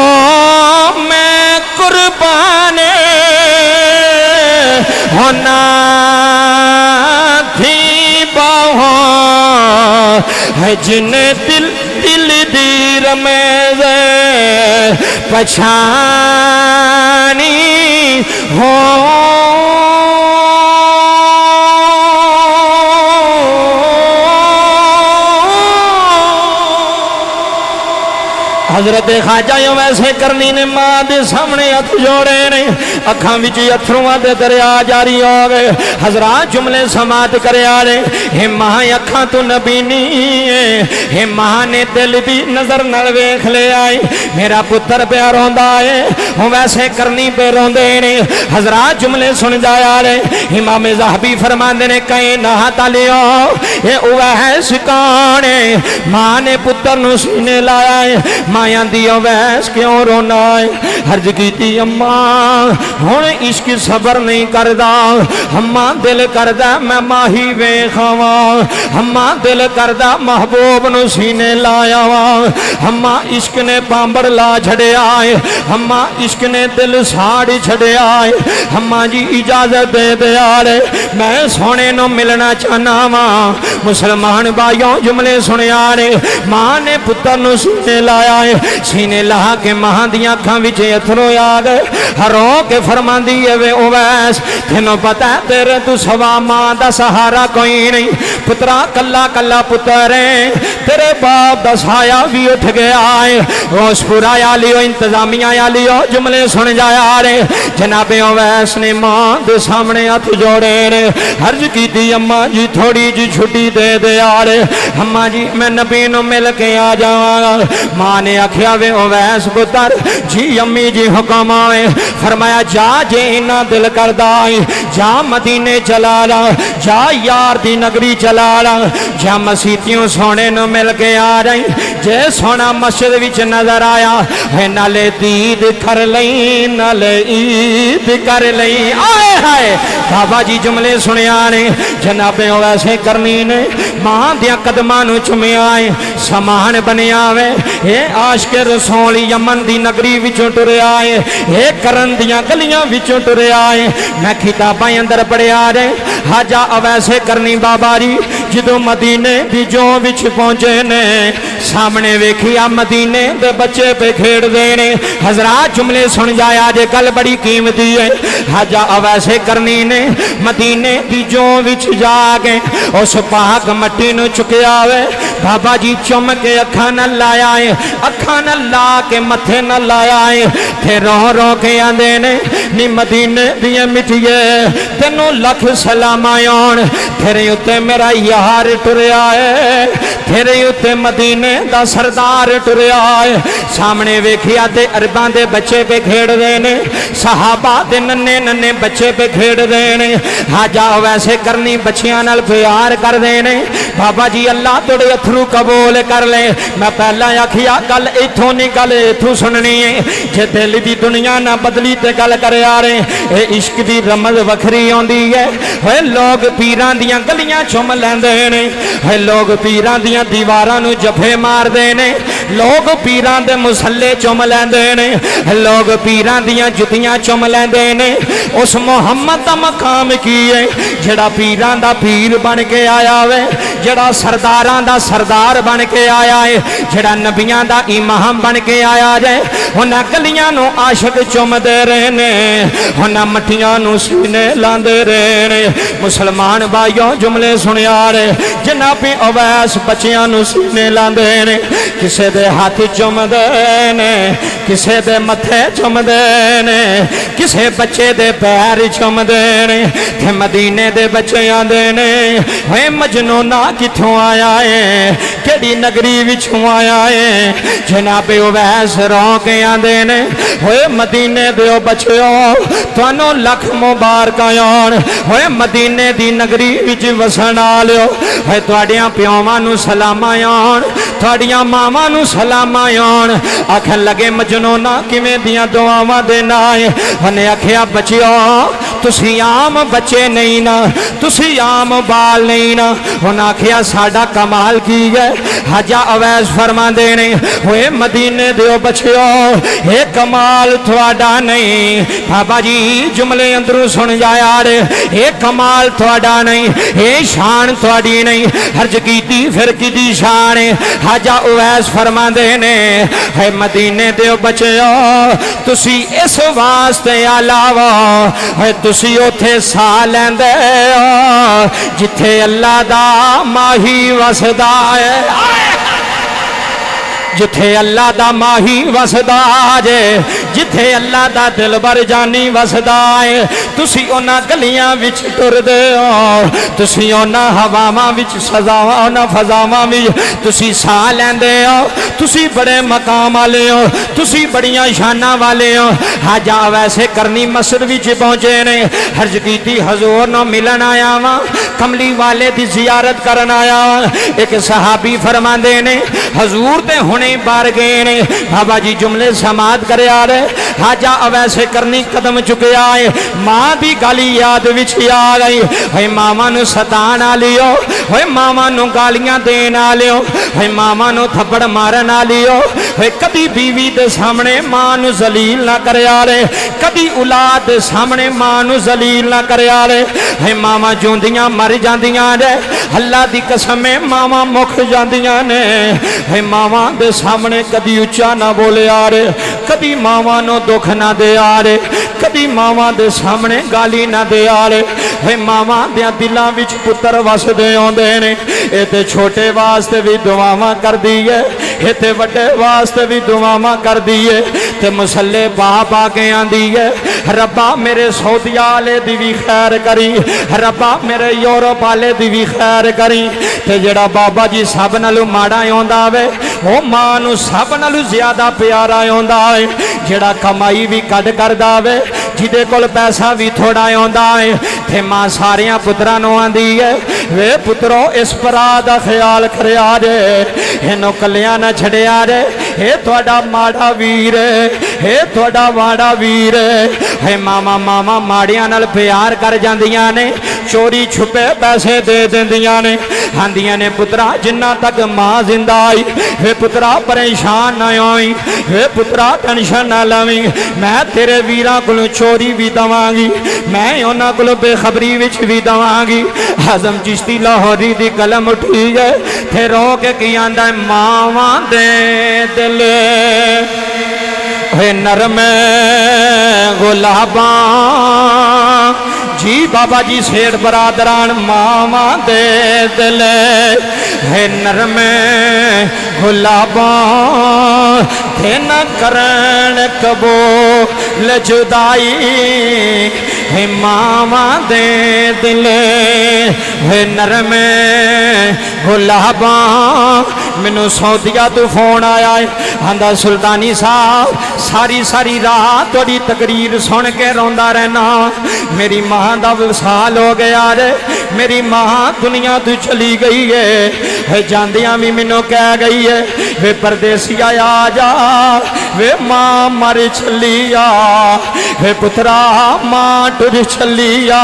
मैं कुर्बाने होना थी बाहों है जिन दिल दिल दी रमेज पछानी हो। हजरत ख्वाजा वैसे करनी ने मां के सामने हथ जोड़े ने, अखां विच अथरुआं दे दरिया जारी हो गए। हजरात जुमले समात करया ने, हे मां अखां तो नबीनी हे मां ने दिल दी नजर नाल वेख लिया है, मेरा पुत्र प्या रोंदा है, हुण वैसे करनी पे रोंदे ने। हजरात जुमले सुन जाया ने, इमाम ज़हबी फरमांदे ने कई नहा तालियो ये वह सिकान मां ने पुत्र नु सीने लाया है, माया दी वैस क्यों रोना है? हर्ज की अम्मा हुण इश्क सबर नहीं करदा, अम्मा दिल करदा मैं माही वेखावा, अम्मा दिल करदा महबूब नु सीने लाया वा, अम्मा इश्क ने पांबड़ ला छड़िया है, अम्मा इश्क ने दिल साड़ छड़िया है, अम्मा जी इजाजत दे दिया रे मैं सोने नु मिलना चाहना वा। मुसलमान भाइयों जुमले सुनिया ने, मां ने पुत्र नु सीने लाया है, सीने ला के मां दी अखां विच अथरू आ गए रो के फरमांदी है वे उवैस तेनों पता है तेरे तू सवा मां दा सहारा कोई नहीं पुत्रा कल्ला कल्ला पुत्र है तेरे बाप दा साया भी उठ गया है उस पूरा आ लियो इंतजामिया आ लियो जुमले सुन जाया रे जनाबे उवैस ने मां दे सामने हाथ जोड़े रे अर्ज की अम्मा जी थोड़ी जी छुट्टी दे दे यारे अम्मा जी मैं नबी नु मिल के आ जावांगा मां ने आख्या वे उवैस पुत्र जी अम्मी जी हुक्म आवे फरमाया जा जे इना दिल करदा जा मदीने चला ला जा यार दी नगरी चला ला जा मसीतियों सोने नु मिल के आ रही जे सोना मस्जिद विच नजर आया है नाले दीद कर लई नाले ईद कर लई आए हाय बाबा जी जुमले सुनिया ने जनाबे वैसे करनी ने मां दिया कदमां नु चुमिया है समान बनिया वे ये आशिक रसूल यमन दी नगरी विचों टुरिया है ये करन दियां गलियां विचों टुरिया है मैं किताबां अंदर पढ़िया रे हाजा अवैसे करनी बाबा जी जदों मदीने दी जो विच पहुंचे ने सामने वेखिया मदीने दे बच्चे पे खेड़दे ने हजरात जुमले सुन जाया जे गल बड़ी कीमती है हाजा अवैसे करनी ने मदीने दी जो विच जाके उस पाक मट्टी नु चुकिया वे बाबा जी चुम के अखा न लाया है अखा न ला के मथे न लाया है थे रो रो के आंदे ने नी मदीने दिए मिठिए तेनों लख सलाम आन तेरे उत्ते मेरा यार टुरिया है तेरे उत्ते मदीने दा सरदार टुरिया है सामने वेखिया ते अरबां दे बच्चे पे खेड़दे ने सहाबा दे नन्ने नन्ने बच्चे पे खेड़दे ने हाजा वैसे करनी बच्चियां नाल प्यार करदे ने बाबा जी अल्लाह तोड़े अथरू कबूल कर ले मैं पहला आखिया गल इथों नहीं गल इथों सुननी है जे दिल दी दुनिया ना बदली ते गल करे आ रहे ए इश्क दी रमज वखरी आउंदी है होए लोग पीरां दियां गलियां चुम लैंदे ने होए लोग पीरां दियां दीवारां नु जफे मारदे ने लोग पीरां दे मुसल्ले चुम लैंदे ने लोग पीरां दियां जुतियां चुम लैंदे ने उस मुहम्मद दा मकाम की है जेड़ा पीरां दा पीर बन के आया वे जेड़ा सरदारां दा सरदार बन के आया है जेड़ा नबियां दा इमाम बन के आया है उन्हां गलियां नु आशिक चुमदे रहे ने उन्हां मट्टियां नु सीने लांदे रहे ने मुसलमान भाइयों जुमले सुनिया रे जनाबे अवैस बच्चियां नु सीने लांदे ने किसे दे हाथ चुमदे ने किसे दे मथे चुमदे ने किसे बच्चे दे पैर चुमदे ने ते मदीने दे बच्चे आंदे ने हे मजनूना किथों आया है केड़ी नगरी विचों आया है जनाबे उवैस रो के आंदे ने होए मदीने दे बच्चो तुहानू लख मुबारक आन होए मदीने दी नगरी विच वसन आलियो होए तुहाडियां प्योवां नू सलाम आन तुहाडियां मावां नू सलाम आन आखन लगे मजनूना किवें दियां दुआवां दे नाल उन्हें आखिया बच्चियो तुसी आम बच्चे नहीं ना तुसी आम बाल नहीं ना उन्हें आखिया साडा कमाल की है हाजा अवैस फरमांदे ने होए मदीने दे बच्चियो ये कमाल थोड़ा नहीं बाबा जी जुमले अंदरों सुन जाया रे ये कमाल थोड़ा नहीं ये शान थोड़ी नहीं हर्ज कीती फिर की शान है हाजा उवैस फरमांदे ने है मदीने दे बच्चियो तुसी इस वास्ते अलावा है तुसी उथे सा लैंदे हो जिथे अल्लाह दा माही वसदा है जिथे अल्लाह दा माही वसदा जे जिथे अल्लाह दा दिलबर जानी वसदा है तुसी उन्हां गलियां विच टुरदे हो तुसी उन्हां हवावां विच सजावां उन्हां फजावां विच तुसी सा लैंदे हो तुसी बड़े मकाम वाले हो तुसी बड़ियां शानां वाले हो हाजा वैसे करनी मस्जिद विच पहुंचे ने हर्ज कीती हजूर नो मिलन आया वां कमली वाले दी जियारत करन आया एक सहाबी फरमांदे ने हजूर ते हुणे बार गए ने बाबा जी जुमले समात करे आ रहे हाजा अवैसे करनी कदम चुके आए मां दी गाली याद विच आ गई है मावां नु सतान आलियो है मावां नु गालियां देन आलियो है मावां नु थप्पड़ मारन आलियो है कदी बीवी दे सामने मां नु जलील ना करे आले कदी औलाद दे सामने मां नु जलील ना करे आले है मावां जोंदियां मर जांदियां ने अल्लाह दी कसम है मावां मुख जांदियां ने है मावां दे सामने कदी उच्चा ना बोलिया रे, कदी मावां नूं दुख ना दिया रे, कदी मावां दे सामने गाली ना दिया रे। हे मावां दे दिलां विच पुत्र वसदे आउंदे ने। इह ते छोटे वास्ते भी दुआवां करदी है, इह ते वड्डे वास्ते भी दुआवां करदी है। ते मुसल्ले पा पा के आंदी है, रब्बा मेरे सऊदिया वाले दी भी खैर करी, रब्बा मेरे यूरोप वाले दी भी खैर करी। ते जेड़ा बाबा जी सब नालों माड़ा आउंदा वे, ओ मां नूं सब नालों ज्यादा प्यारा आउंदा है। जेड़ा कमाई भी कद करदा वे, जिहदे कोल पैसा भी थोड़ा आउंदा है, ते मां सारियां पुत्रां नूं आंदी है, वे पुत्रो इस भरा दा ख्याल करिया जे, इहनूं कल्लियां ना छड़िया जे। हे तुहाडा माड़ा वीर है, हे तुहाडा माड़ा वीर है। हे मामा मामा माड़ियां नाल प्यार कर जांदियां ने, चोरी छुपे पैसे दे देंदियां ने, आंदियां ने पुत्रा जिन्ना तक मां जिंदा आई, वे पुत्रा परेशान ना होई, वे पुत्रा टेंशन ना लवी, मैं तेरे वीरां कोलों चोरी भी दवांगी, मैं उन्हां कोलों बेखबरी विच भी दवांगी। आजम चिश्ती लाहौरी दी कलम उठी है, थे रो के की आंदा मावां दे दिल हे नरम गुलाबां जी। बाबा जी सेठ बरादरान मावां दे दिल है नरम गुलाबां, थे न करन कबूल जुदाई, हे मावां दे दिल है नरम गुलाबां। मैनू सऊदिया तो फोन आया है, आंदा सुल्तानी साहब सारी सारी रात थोड़ी तकरीर सुन के रोंदा रहना, मेरी मां दा विसाल हो गया रे, मेरी मां दुनिया तो चली गई है। जांदियां भी मैनू कह गई है, वे परदेसिया आ जा, वे मां मर चली आ, वे पुत्रा मां टुर चली आ,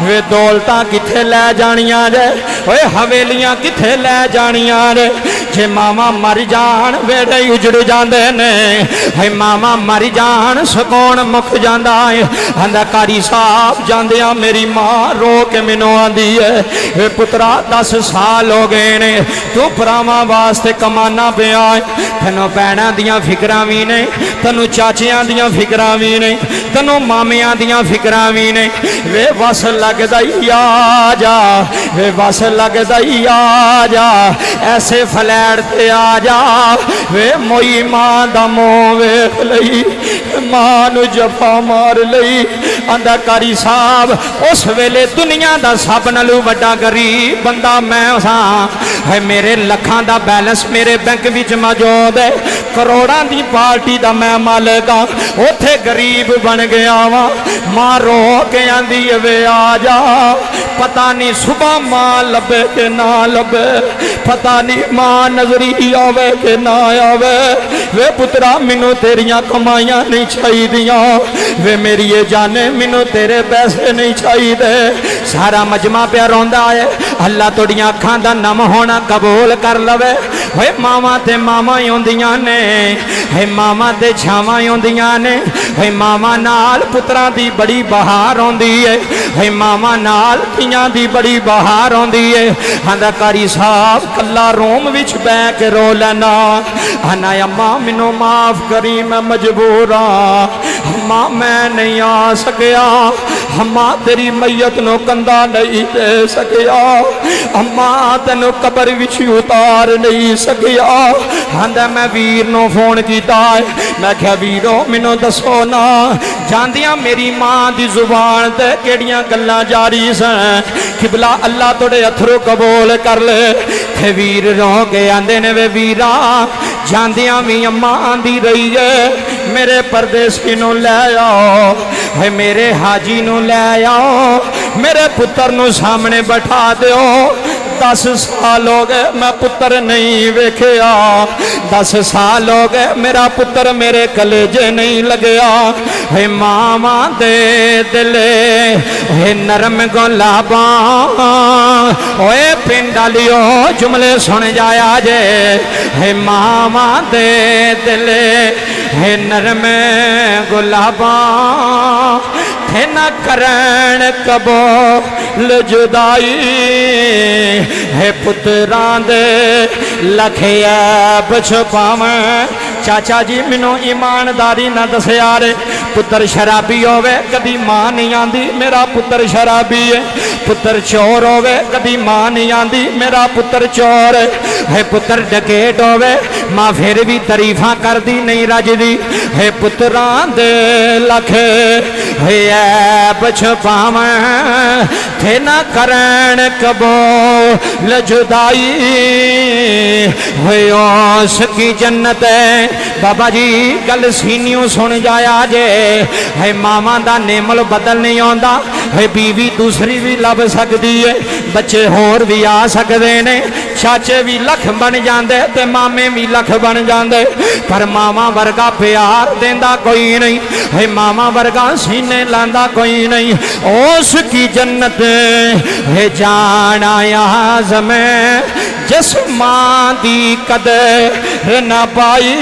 वे दौलतां किथे लै जानियां रे, ओए हवेलियां किथे लै जानियां रे। जे मामा मर जान वेड़े उजड़ जाते ने, है मामा मर जान सुकून मुक जाता है। आंदा कारी साहब जांदियां मेरी मां रो के मैनू आंदी है, वे पुत्रा 10 साल हो गए ने तू भरावां वास्ते कमाना पिया है, तैनूं भैणां दियां फिकरां भी नहीं, तैनूं चाचियां दियां फिकरां भी नहीं, तैनूं मामियां दियां फिकरां भी नहीं, वे बस लगदा ही आ जा, वे बस लगदा ही आ जा, ऐसे फ्लैट ते आ जा, वे मोई मां दा मोह वेख लई, मां नूं जफा मार लई। आंदा कारी साहब उस वेले दुनिया दा सब नालों वड्डा गरीब बंदा मैं सां, है मेरे लखां दा बैलेंस मेरे बैंक विच मौजूद है, करोड़ां दी पार्टी दा मैं मालिक हां, उथे गरीब बन गया वा। मां रो के आंदी वे आ जा, पता नहीं सुबह मां लभे के ना लभे, पता नहीं मां नजरी आवे के ना आवे, वे पुत्रा मैनू तेरियां कमाइयां नहीं चाहिदियां, वे मेरी ये जाने मैनू तेरे पैसे नहीं चाहिए। सारा मजमा प्या रोंदा है, अल्लाह तुहाडियां अखां दा नम होना कबूल कर लवे। वे मावां ते मावां होंदियां ने, है मावां ते छावां होंदियां ने, है मावां नाल पुत्रां दी बड़ी बहार होंदी है, है मावां नाल धीआं दी बड़ी बहार होंदी है। आंदा कारी साहब कल्ला रोम विच बैठ के रो लैना, आना अम्मा मैनू माफ करी मैं मजबूर हाँ, अम्मा मैं नहीं आ सकिया, अम्मा तेरी मैयत नो कंधा नहीं दे सकिया, अम्मा तेनों कबर विच उतार नहीं सकिया। आंदा मैं वीर नो फोन किया, मैं क्या वीरो मैनू दसो ना, जांदियां मेरी मां दी जुबान ते केड़ियां गल्लां जारी सन, किबला अल्लाह तोड़े अथरू कबूल कर ले। थे वीर रो के आंदे ने वे वीरा जांदियां भी अम्मा आंदी रही है, मेरे परदेसी नू लै आओ, है मेरे हाजी नू लै आओ, मेरे पुत्र नू सामने बैठा दिओ। 10 साल हो गए मैं पुत्र नहीं वेखिया, 10 साल हो गए मेरा पुत्र मेरे कलेजे नहीं लगया। है मामा दे दिले है नरम गुलाबां, ओए पिंड वालियो जुमले सुन जाया जे, है मामा दे दिले है नरम गुलाबां, है ना करन कबूल जुदाई है पुत्रां दे लखे ऐब छुपावे चाचा जी मैनू ईमानदारी ना दसिया रे पुत्र शराबी होवे कदी मां नहीं आंदी मेरा पुत्र शराबी है पुत्र चोर होवे कदी मां नहीं आंदी मेरा पुत्र चोर है पुत्र डकैत होवे मां फिर भी तारीफां करदी नहीं रजदी है पुत्रां दे लखे है ऐब छुपावे थे ना करन कबूल जुदाई है उस की जन्नत है बाबा जी गल सीनियों सुन जाया जे है मामा दा नेमल बदल नहीं आंदा है बीवी दूसरी भी लभ सकती है बच्चे होर भी आ सकते ने चाचे भी लख बन जाते ते मामे भी लख बन जाते पर मामा वर्गा प्यार देंदा कोई नहीं है मामा वर्गा सीने लांदा कोई नहीं उस की जन्नत है जाना आज़म जिस मां दी कदर न पाई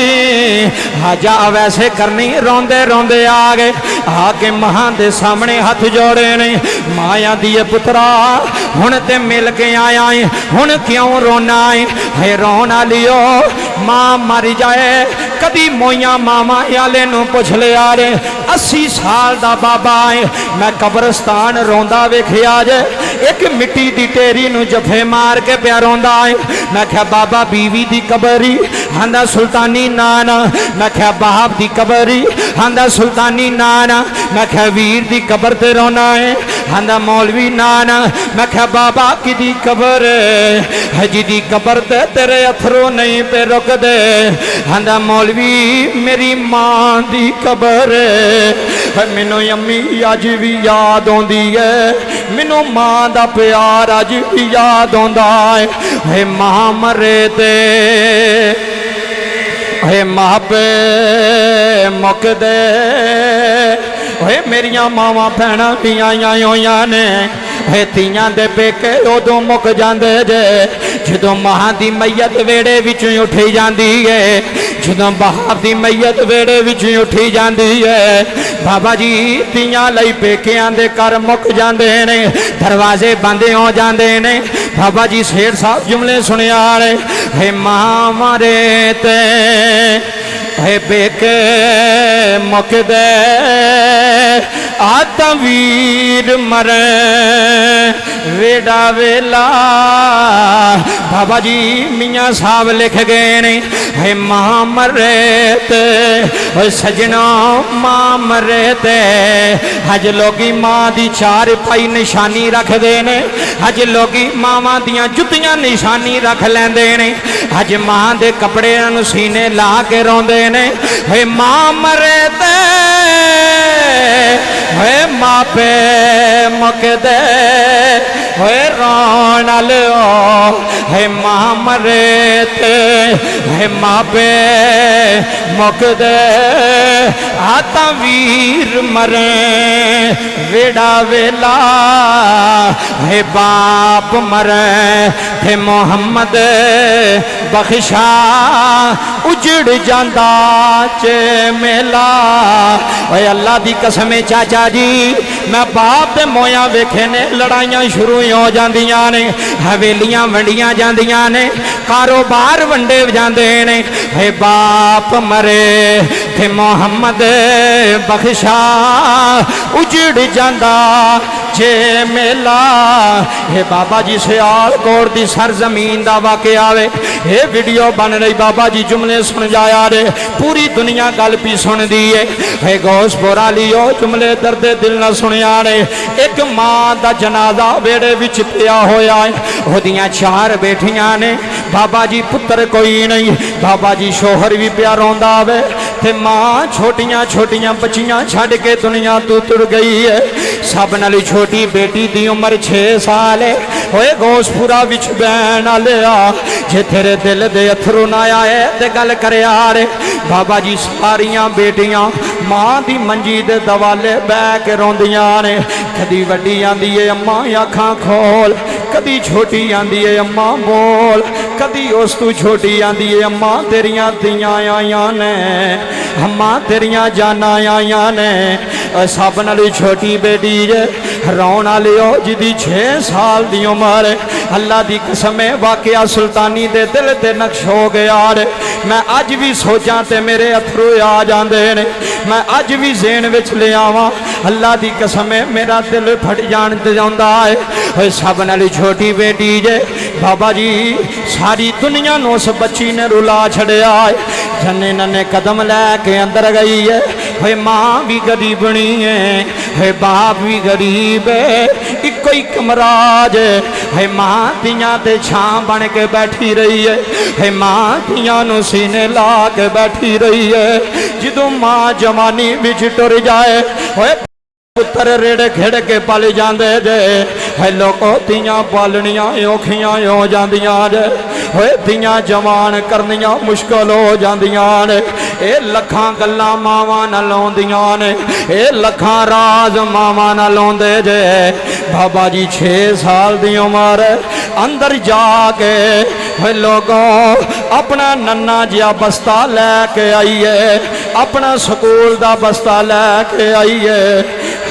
हाजा वैसे करनी रोंदे रोंदे आ गए आके मां दे सामने हाथ जोड़े ने माया दी पुत्रा हुण ते मिल के आया है हुण क्यों रोना है रोना लियो मां मर जाए कदी मोइया मामा आले नू पुछ लिया रे 80 साल दा बाबा है मैं कब्रस्तान रोंदा वेखिया जे एक मिट्टी दी टेरी नू जफे मार के प्या रोंदा है मैं क्या बाबा बीवी दी कबरी हांदा सुल्तानी नाना मैं क्या बाप दी कबरी हांदा सुल्तानी नाना मैं क्या वीर दी कबर ते रोना है हांदा मौलवी नाना मैं क्या बाबा की दी कबर है जी कबर ते तेरे अथरू नहीं पे रुक दे हांदा मौलवी मेरी मां दी कबर है मैनू अम्मी अज भी याद आउंदी है मैनू मां दा प्यार अज भी याद आउंदा है मां मरे ते है मापे मुकदे होए मेरिया मावां भैणां भी आईयां होईयां ने है तियां दे पेके उदों मुक जांदे जे जदों मां दी मैयत वेड़े विचों उठी जांदी है जदों बाप दी मैयत वेड़े विचों उठी जांदी है बाबा जी तियां लई पेकियां दे घर मुक जांदे ने दरवाजे बंद हो जांदे ने बाबा जी शेर साहब जुमले सुनिया है मां मारे ते है बेके मुकदे आतवीर मरे वेड़ा वेला बाबा जी मियाँ साहब लिख गए ने है मां मरे ते सजना मां मरे ते अज लोगी मां दी चार पाई निशानी रखते ने अज लोगी मावां दियां जुत्तियां निशानी रख लेंदे ने अज मां दे कपड़े सीने ला के रोंदे ने है मां मरे ते है मापे मुकदे है रोन लो है मां मरे ते है मापे मुकदे आता वीर मरे वेड़ा वेला है बाप मरे है मोहम्मद बख्शा उजड़ जांदा चे मेला ओए अल्लाह दी कसम चाचा जी मैं बाप दे मोया वेखे ने लड़ाइयां शुरू हो जांदियां ने हवेलियां वंडियां जांदियां ने कारोबार वंडे जांदे ने हे बाप मरे थे मोहम्मद बख्शा उजड़ जांदा जे मेला हे बाबा जी सियालकोट दी सरजमीन दा वाकया वे ये वीडियो बन रही बाबा जी जुमले सुन जाया रे पूरी दुनिया गल पी सुन दी है गौसपुरा लियो जुमले दर्द दिल न सुनिया रे एक मां दा जनाजा वेड़े विच पिया होया है ओदियां 4 बेटियां ने बाबा जी पुत्र कोई नहीं बाबा जी शोहर भी पिया रोंदा वे ते मां छोटियां छोटियां बच्चियां छड़ के दुनिया तो तुर गई है सब नाल छोटी बेटी दी उम्र 6 साल है ओए गौसपुरा विच बैन आलिया जे तेरे दिल दे अथरू ना आए ते गल करया रे बाबा जी सारियां बेटियां मां दी मंजी दे दवाले बह के रोंदियां ने कदी वड्डी आंदी है अम्मा अखां खोल कदी छोटी आंदी है अम्मा बोल कदी उस तू छोटी आंदी है अम्मा तेरियां तियां आईयां ने अम्मा तेरियां जाना आईयां ने सब नाली छोटी बेटी जे रोन वाले हो जिदी 6 साल दी उम्र अल्लाह दी कसम है वाकया सुल्तानी दे दिल ते नक्श हो गया रे मैं अज भी सोचा ते मेरे अथरू आ जाते ने मैं अज भी जेन विच ले आवा अल्लाह दी कसम है मेरा दिल फट जान जाता है सब नाली छोटी बेटी जे बाबा जी सारी दुनिया नू उस बच्ची ने रुला छड़िया है जन्ने नन्ने कदम लैके अंदर गई है है माँ भी गरीबनी है बाप भी गरीब है इको ही कमराज है माँ तियां ते छां बन के बैठी रही है माँ तियां नू सीने ला के बैठी रही है जदों माँ जवानी बिच टुर जाए होए पुत्र रेड़े खेड़ के पल जाते जे है लोगों तियां पालनियां औखियां हो जांदियां जे होए तियां जवान करनियां मुश्किल हो जांदियां ने ये लखां गल्लां मावां नाल आउंदियां ने ये लखां राज मावां नाल आउंदे जे बाबा जी 6 साल दी उम्र अंदर जाके है लोगों अपना नन्ना जिहा बस्ता लैके आईए अपना स्कूल दा बस्ता लैके आईए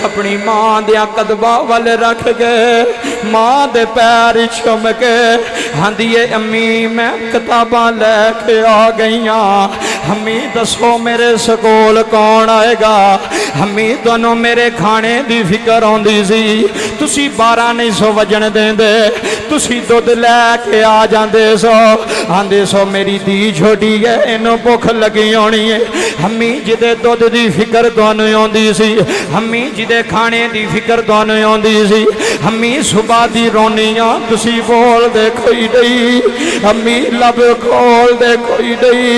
अपनी मां दिया कदमां वाल रख के मां दे पैर चुम के आंदी है अम्मी मैं किताबां लैके आ गई अम्मी दसो मेरे स्कूल कौन आएगा अम्मी तुहानू मेरे खाने की फिक्र आउंदी सी तुसी 12 नहीं सो वजन देंदे तुसी दुध लैके आ जांदे सो आंदे सो मेरी धी छोटी है इनू भुख लगी होनी है अम्मी जिदे दुध की फिक्र तुहानू आउंदी सी अम्मी जिदे खाने की फिक्र तुहानू आउंदी सी अम्मी सुबह दी रोनियां तुसी बोल दे कोई नहीं अम्मी लब खोल दे कोई नहीं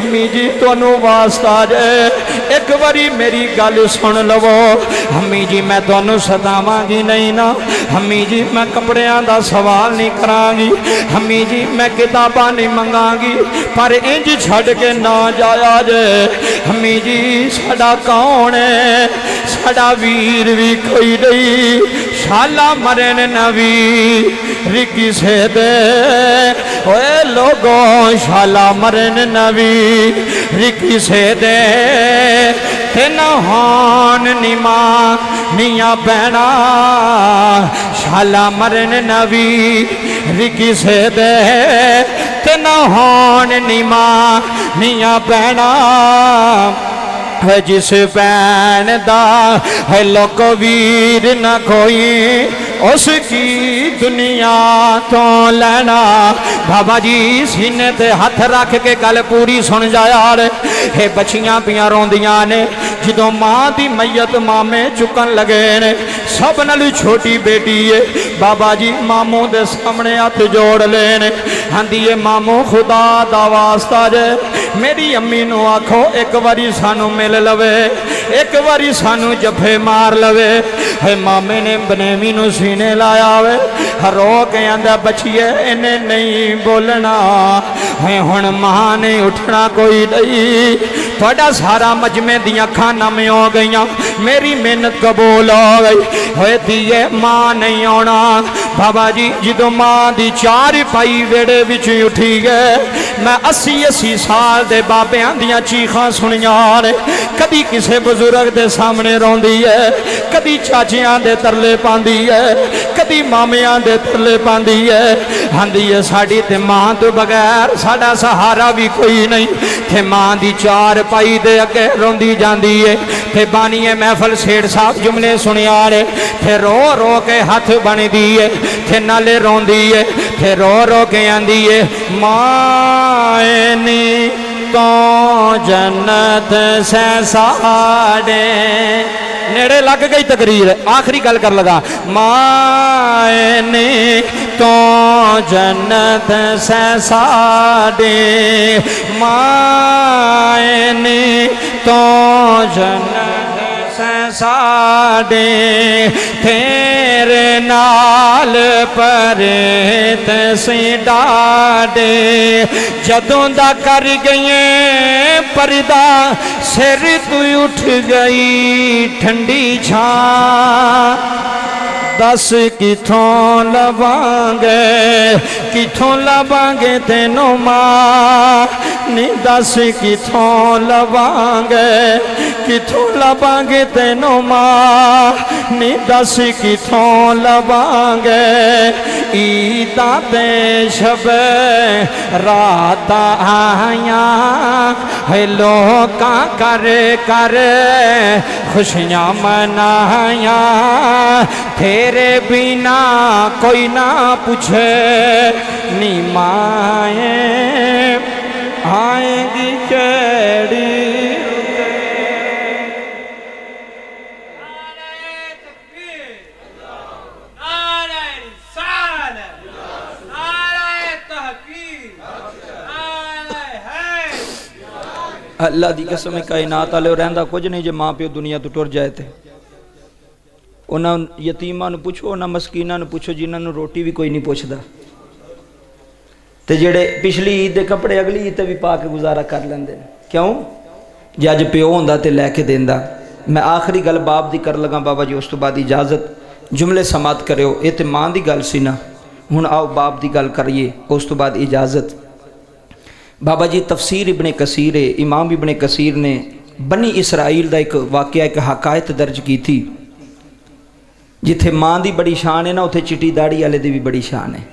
अम्मी जी तुहानू वास्ता जे एक बारी मेरी गल सुन लवो अम्मी जी मैं तुहानू सतावांगी नहीं ना अम्मी जी मैं कपड़ियां दा सवाल नहीं करांगी अम्मी जी मैं किताबां नहीं मंगांगी पर इंज छड़ के ना जाया जे अम्मी जी साडा कौन है साडा वीर भी कोई नहीं शाला मरन नवी रिकी से दे ओए लोगों शाला मरन नवी रिकी से दे तेन हान निमा निया बहना शाला मरन नवी रिकी से दे तेन हान निमा निया बहना है जिस भैन दा है लोक वीर न कोई उसकी दुनिया तो लेना बाबा जी सीने ते हथ रख के गल पूरी सुन जाया है बच्चियां पियां रोंदियां ने जदों मां दी मैयत मामे चुकन लगे ने सब नाल छोटी बेटी है बाबा जी मामू दे सामने हथ जोड़ लेने आंदी है मामू खुदा दा वास्ता जे मेरी अम्मी नू आखो एक बारी सानू मिल लवे एक बारी सानू जफे मार लवे है मामे ने बनेवी नू सीने लाया वे रो के आंदा बचिए इन्हें नहीं बोलना है हुण मां ने उठना कोई नहीं थोड़ा सारा मजमे दी अखां नम हो गई मेरी मेहनत कबूल हो गई होए दिए मां नहीं आना बाबा जी जदों मां दी चार पाई वेड़े विच उठी गए मैं 80 साल दे बाबियां दियां चीखां सुनियां ने कदी किसे बुजुर्ग दे सामने रोंदी है कदी चाचियां दे तरले पांदी है कदी मामियां दे तरले पांदी है आंदी है साडी ते मां तो बगैर साडा सहारा भी कोई नहीं थे मां दी चार पाई दे अगे रोंदी जांदी है थे बानीए महफल सेठ साहब जुमले सुनिया रे थे रो रो के हथ बनदी है थे नाले रोंदी है थे रो रो के आंदी है माएनी तो जन्नत से साड़े नेड़े लग गई तकरीर आखिरी गल कर लगा माएनी तो जन्नत से साड़े माएनी तो जन्नत से साड़े तेरे नाल परेत सी डाडे जदों दा कर गई परदा सिर तू उठ गई ठंडी छां दस किथों लवांगे तेनों मां नी दस किथों लवांगे तेनों मां नी दस किथों लवांगे ईदा ते शबे रात आया है लोका कर कर खुशियां मनाया तेरे बिना कोई ना पूछे नी माए आएगी केड़ी अल्लाह की कसम कायनात वाले रहिंदा कुछ नहीं जे माँ प्यो दुनिया तो टुर जाए तो उन्होंने यतीमां नूं पुछो उन्होंने मस्कीनां नूं पुछो जिन्होंने रोटी भी कोई नहीं पुछदा ते जेड़े पिछली ईद के कपड़े अगली ईद ते भी पा के गुजारा कर लेंदे क्यों जे अज प्यो होंदा ते लैके देंदा। मैं आखिरी गल बाप दी कर लगा बाबा जी उस तो बाद इजाजत जुमले समात करो ये तो माँ की गल सी ना हुण आओ बाप की गल करिए उस तो बाद इजाजत। बाबा जी तफसीर इब्ने कसीर है इमाम इब्ने कसीर ने बनी इसराइल का एक वाकया एक हकायत दर्ज की थी जिथे माँ की बड़ी शान है ना उथे चिट्टी दाड़ी वाले की भी बड़ी शान है।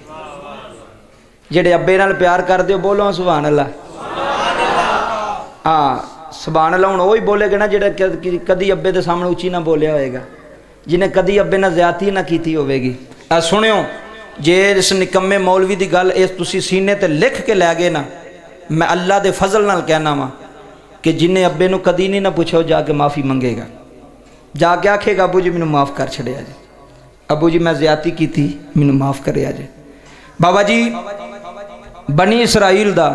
जेड़े अब्बे नाल प्यार करते हो बोलो सुभान अल्लाह। हाँ सुभान अल्लाह हुण वही बोलेगा ना जेड़ा कदी अब्बे के सामने उची ना बोलिया होएगा जिन्हें कदी अब्बे नाल ज़्यादती ना की होवेगी। सुनियो जे इस निकम्मे मौलवी की गल इस तुसी सीने ते लिख के लै गए ना मैं अल्लाह के फजल नाल कहना वा कि जिन्हें अब्बे नूं कदी नहीं ना पूछा जाके माफ़ी मंगेगा जाके आखेगा अबू जी मैनू माफ़ कर छड़िया जे अबू जी मैं ज़्यादती की थी मैनू माफ़ करे जे। बाबा जी बनी इसराइल दा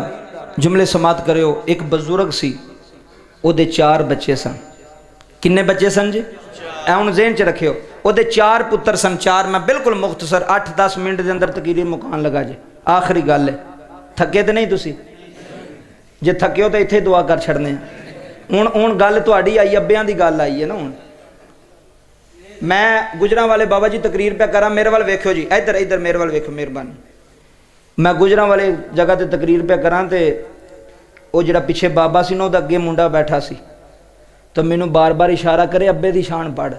जुमले समात करो एक बजुर्ग सी ओदे 4 बच्चे सन। किन्ने बच्चे सन जी ऐ हुण ज़हन च रखियो ओदे 4 पुत्र सन 4 मैं बिल्कुल मुख्तसर 8-10 मिनट के अंदर तकीरीर मुकान लगा जे आखिरी गल है थके तो नहीं तुसी जे थके हो तो इत्थे दुआ कर छड़ने हुण गल तुहाडी आई अब्बियां दी गल आई है ना हुण मैं गुजरां वाले बाबा जी तकरीर पे करा मेरे वाल वेखियो जी इधर इधर मेरे वाल वेखो मेहरबानी मैं गुजरां वाले जगह ते तकरीर पे करा तो वो जिहड़ा पिछे बाबा सी ना उहदा अगे मुंडा बैठा सी तो मैनू बार बार इशारा करे अब्बे दी शान पढ़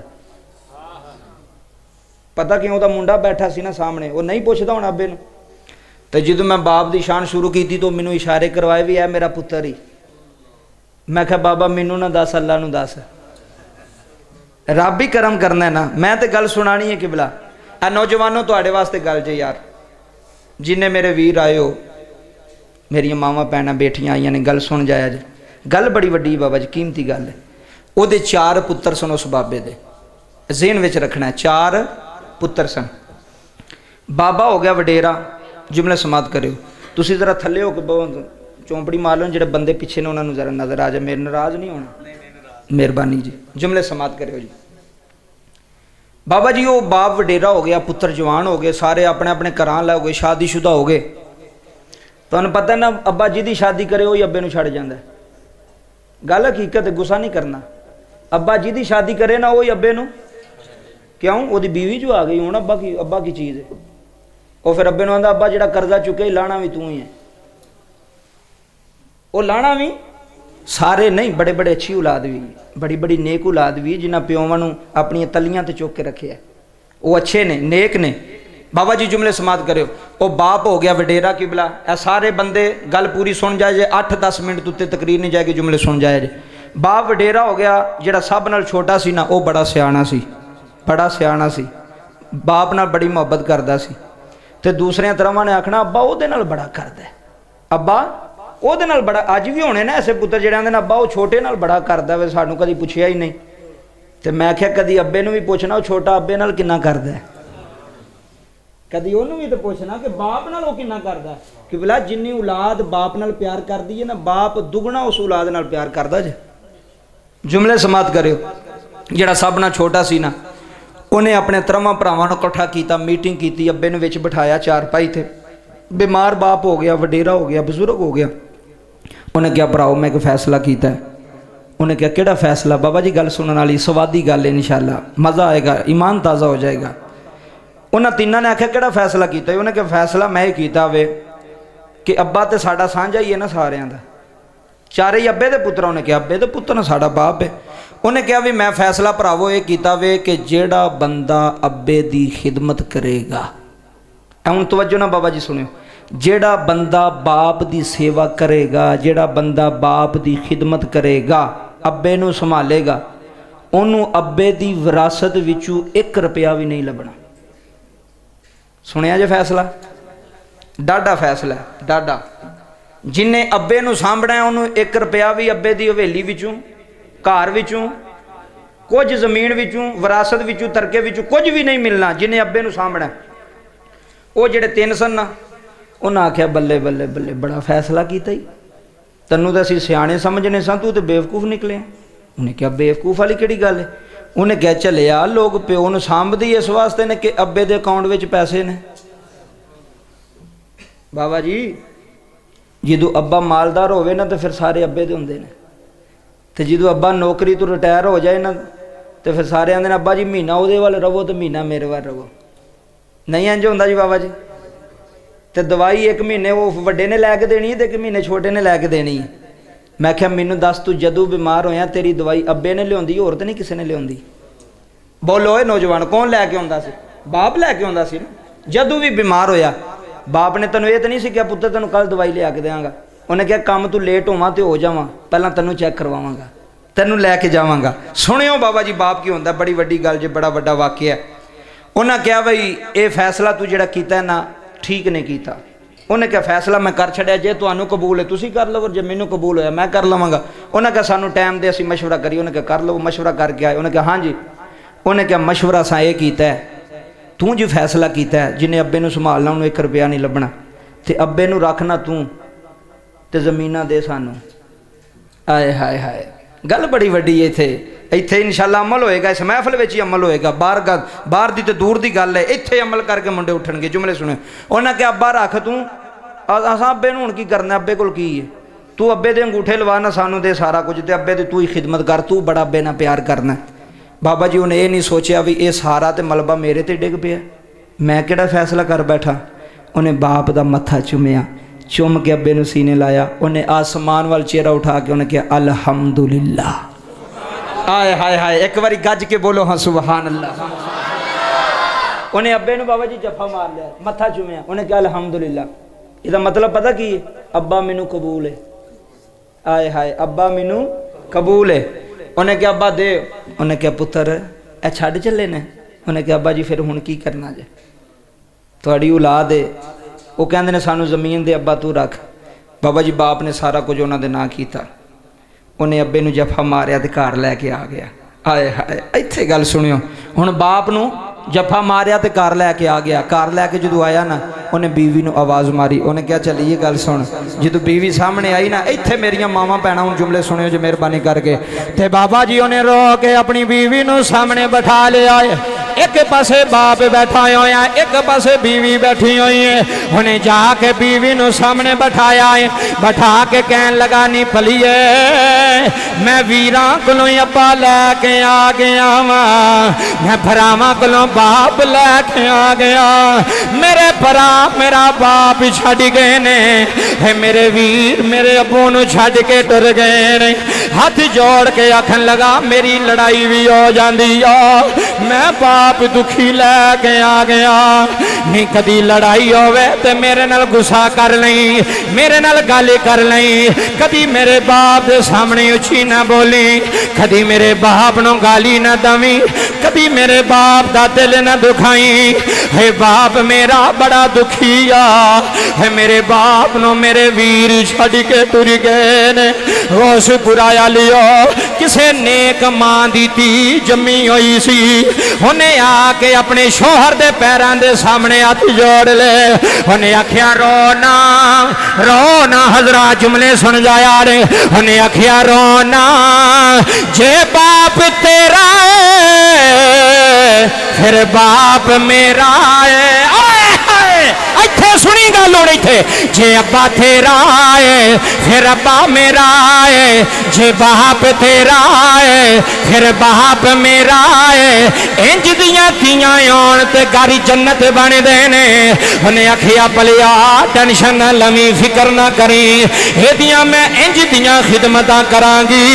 पता क्यों उहदा मुंडा बैठा सी ना सामने वो नहीं पुछदा हुण अब्बे नूं तो जो मैं बाप की शान शुरू की तो मैनू इशारे करवाए भी है मेरा पुत्र ही मैं क्या बाबा मैनू ना दस अल्लाह नूं दस रब ही करम करना है ना मैं तो गल सुनानी है किबला आ नौजवानों तुहाडे वास्ते गल जे यार जिन्हें मेरे वीर आए हो मेरिया मावां भैणां बेटियां आईयां ने गल सुन जाया जे गल बड़ी वड्डी बाबा जी कीमती गल है। उहदे 4 पुत्र सन उस बाबे दे ज़हन विच रखना है 4 पुत्र सन बाबा हो गया वडेरा जुमले समात करो तुसी जरा थले हो के चौंपड़ी मार लो जो बंदे पिछे ने उन्होंने जरा नज़र आ जाए मेरे नाराज़ नहीं होना मेहरबानी जी जुमले समात करो जी। बाबा जी वो बाप वडेरा हो गया पुत्र जवान हो गए सारे अपने अपने घरां लै हो गए शादीशुदा हो गए तुहानूं पता ना अब्बा जी की शादी करे वो अब्बे नूं छड़ जांदा गल हकीकत गुस्सा नहीं करना अब्बा जी की शादी करे ना वो अब्बे नूं क्यों वो बीवी जो आ गई हुण अब्बा की चीज़ है वो फिर अब्बे नूं आंदा अब्बा जिहड़ा कर्जा चुके लाना भी तू ही है वो लाना भी सारे नहीं बड़े बड़े अच्छी औलाद भी बड़ी बड़ी नेक औलाद भी जिन्हें प्योवां नूं अपनी तलियां ते चुक के रखे है वो अच्छे ने नेक ने। बाबा जी जुमले समात करो वो बाप हो गया वडेरा किबला ए सारे बंदे गल पूरी सुन जाए जे 8-10 मिनट उत्ते तकरीर नहीं जाएगी जुमले सुन जाए जे। बाप वडेरा हो गया जिहड़ा सब नाल छोटा सी ना वो बड़ा सियाणा सी बाप नाल बड़ी मुहब्बत करदा सी ते दूसरे तरह ने आखना अब्बा वो बड़ा करदा है अब्बा वो बड़ा अज भी होने ना ऐसे पुत्र जिहड़े आंदे ने अब्बा वो छोटे नाल बड़ा करदा वे सानू कदी पुछिया ही नहीं तो मैं आख्या कदी अब्बे नूं भी पुछना वो छोटा अब्बे नाल किन्ना करदा है कदी उन्होंने भी तो पूछना कि बाप नाल वो किन्ना करदा कि बोला जिन्नी औलाद बाप नाल प्यार करदी है ना बाप दुगना उस औलाद नाल प्यार करदा जे। जुमले समात करो जिहड़ा सब नाल छोटा सी ना उन्हें अपने 3 भरावां नूं इकट्ठा कीता मीटिंग की अब्बे नूं विच बिठाया 4 भाई थे बीमार बाप हो गया वडेरा हो गया बजुर्ग हो गया उन्हें क्या भराओ मैं एक फैसला किया है उन्हें क्या केड़ा फैसला बाबा जी गल सुनने वाली स्वादी गल है इंशाअल्लाह मज़ा आएगा ईमान ताज़ा हो जाएगा। उन्होंने 3 ने आख्या केड़ा फैसला किया उन्हें क्या फैसला मैं ही किया वे कि अब्बा तो साडा सांझा ही है ना सारियां दा चारे ही अब्बे दे पुत्र। उन्हें कहा अब्बे दे पुत्र ने साड़ा बाप है। उन्हें कहा भी मैं फैसला भरावो ये कीता वे कि जेड़ा बंदा अब्बे दी खिदमत करेगा, हुण तवज्जो ना बाबा जी सुनियो, जेड़ा बंदा बाप दी सेवा करेगा, जेड़ा बंदा बाप दी खिदमत करेगा, अब्बे नूं संभालेगा, उन्होंने अब्बे दी विरासत विचों 1 रुपया भी नहीं लभना। सुनिया जे फैसला, डाडा फैसला है, डाडा। जिन्हें अब्बे नूं सामभना है उन्होंने 1 रुपया भी अब्बे दी हवेली विचों, घर विचों, कुछ जमीन विचों, विरासत विचों, तरके विचों कुछ भी नहीं मिलना। जिन्हें अब्बे नूं सामभना है, वो जिहड़े 3 सन ना, उन्हें आख्या बल्ले बल्ले बल्ले बड़ा फैसला कीता ही, तैनूं तां असीं सियाणे समझने सा, तू तो बेवकूफ निकले। उन्हें क्या बेवकूफ वाली किहड़ी गल है। उन्हें क्या चले आ लोग प्यो नूं साਂਭਦੇ इस वास्ते ने कि अब्बे दे अकाउंट विच पैसे ने। बाबा जी जदों अब्बा मालदार होवे ना तो फिर सारे अब्बे दे हुंदे ने, ते जदों अब्बा नौकरी तो रिटायर हो जाए ना तो फिर सारे आंदे ने अब्बा जी महीना उहदे वाल रवो तो महीना मेरे वाल रवो। नहीं इंज हुंदा जी बाबा जी। तो दवाई 1 महीने वो वड्डे ने लैके देनी है तो 1 महीने छोटे ने लैके देनी है। मैं क्या मैनू दस तू जदों बीमार होया तेरी दवाई अब्बे ने लियाउंदी होर तो नहीं किसी ने लियाउंदी? बोलो ए नौजवान, कौन लैके आउंदा सी? बाप लैके आउंदा सी ना। जदों भी बीमार होया बाप ने तैनूं ये तो नहीं सिक्या पुत्तर तैनूं कल दवाई लिया के देवांगा। उन्हें क्या काम तू लेट होवां तो हो जावां, पहला तैनूं चैक करवावांगा, तैनूं लैके जावांगा। सुनियो बाबा जी बाप की हुंदा, बड़ी वड्डी गल जे, बड़ा वड्डा वाकिया है। उन्हें क्या बई ये फैसला तू जिहड़ा कीता है ना ठीक नहीं कीता। उन्हें क्या फैसला मैं कर छड़िया, जे तुहानूं कबूल है तुसीं कर लवो, जे मैनूं कबूल होया मैं कर लवांगा। उन्हें क्या सानूं टाइम दे असीं मशवरा करिए। उन्हें क्या कर लवो, मशवरा करके आए। उन्हें क्या हाँ जी। उन्हें क्या मशवरा असां ये कीता है, तू जो फैसला किया है जिन्हें अब्बे नूं संभालना उन्होंने 1 रुपया नहीं लभना, तो अब्बे नूं रखना तू ते जमीनां दे सानूं। आए हाय हाय गल बड़ी वड्डी है। इत्थे इंशाअल्लाह अमल होएगा, इस महफिल में ही अमल होएगा। बाहर दी तो दूर की गल है, इत्थे अमल करके मुंडे उठणगे। जुमले सुने। उन्हें क्या अब्बा रख तू, असां अब्बे नूं हुण की करना, अब्बे कोल की है, तू अब्बे दे अंगूठे लवा ना सानूं दे सारा कुछ, ते अब्बे दी तू ही खिदमत कर, तू बड़ा अब्बे नाल प्यार करना। बाबा जी उन्हें ये नहीं सोचा भी ये सारा तो मलबा मेरे ते डिग पिया, मैं किहड़ा फैसला कर बैठा। उन्हें बाप दा मत्था चुमिया, चुम के अब्बे नूं सीने लाया। उन्हें आसमान वाल चेहरा उठा के उन्हें कहा अल्हम्दुलिल्लाह। आए हाय हाय एक बारी गज के बोलो हाँ सुबहान अल्लाह। उन्हें अब्बे नूं बाबा जी जफा मार लिया, मत्था चुमिया। उन्हें कहा अल्हम्दुलिल्लाह। इसका मतलब पता की है? अब्बा मैनू कबूल है। आए हाय अब्बा मैनू कबूल है। उन्हें क्या अब्बा दे, उन्हें क्या पुत्र ए छड़ चले ने। उन्हें क्या अब्बा जी फिर हुण की करना जे, तुहाडी औलाद है, वो कहंदे ने सानू जमीन दे अब्बा तू रख। बाबा जी बाप ने सारा कुछ उन्होंने नां कीता। उन्हें अब्बे नूं जफा मारिया ते घर लैके आ गया। आए हाय इत्थे गल सुनियो, हुण बाप नूं जफा मारिया ते घर लैके आ गया। घर लैके जदों आया ना उन्हें बीवी नूं आवाज़ मारी। उन्हें क्या चली ये गल सुन, जदों बीवी सामने आई ना, इत्थे मेरियां मावां भैणां हुण जुमले सुनियो जो मेहरबानी करके। ते बाबा जी उन्हें रो के अपनी बीवी नूं सामने बैठा लिया। एक पासे बाप बैठा होया, एक पासे बीवी बैठी हुई है। उन्हें जाके बीवी नूं सामने बैठाया है, बैठा के कहन लगा नी भलीए मैं वीरां कोलों अब्बा लैके आ गया वां, मैं भरावां कोलों बाप लैके आ गया। मेरे भरा मेरा बाप छड़ गए ने, मेरे वीर मेरे अब्बू नूं छड़ के टुर गए ने। हाथ जोड़ के आखन लगा मेरी लड़ाई भी हो जाती है, मैं बाप दुखी लैके आ गया। नहीं कदी लड़ाई होवे ते मेरे नाल गुस्सा कर लई, मेरे नाल गल कर लई, कदी मेरे बाप दे सामने उची ना बोली, कदी मेरे बाप नूं गाली ना दवी, कदी मेरे बाप दा दिल ना दुखाई। है बाप मेरा बड़ा दुखी आ, है मेरे बाप नूं मेरे वीर छड़ के टुर गए ने। उस बुराया लियो किसे नेक मां दी धी जम्मी हुई सी, उन्हें आके अपने शोहर दे पैरां दे सामने हाथ जोड़ ले। उन्हें आखिया रोना रोना, हजरा जुमले सुन जाया रे। उन्हें आखिया रोना जे बाप तेरा है फिर बाप मेरा है। इत्थे सुनी गल हुण इत्थे जे अब्बा तेरा है फिर अब्बा मेरा है जे बाप तेरा है फिर बाप मेरा है इंज दियां तियां आउण ते गारी जन्नत बनदे ने उन्हें आखिया बलिया टेंशन न लवी फिक्र ना करी एदियां मैं इंज दियां खिदमतां करांगी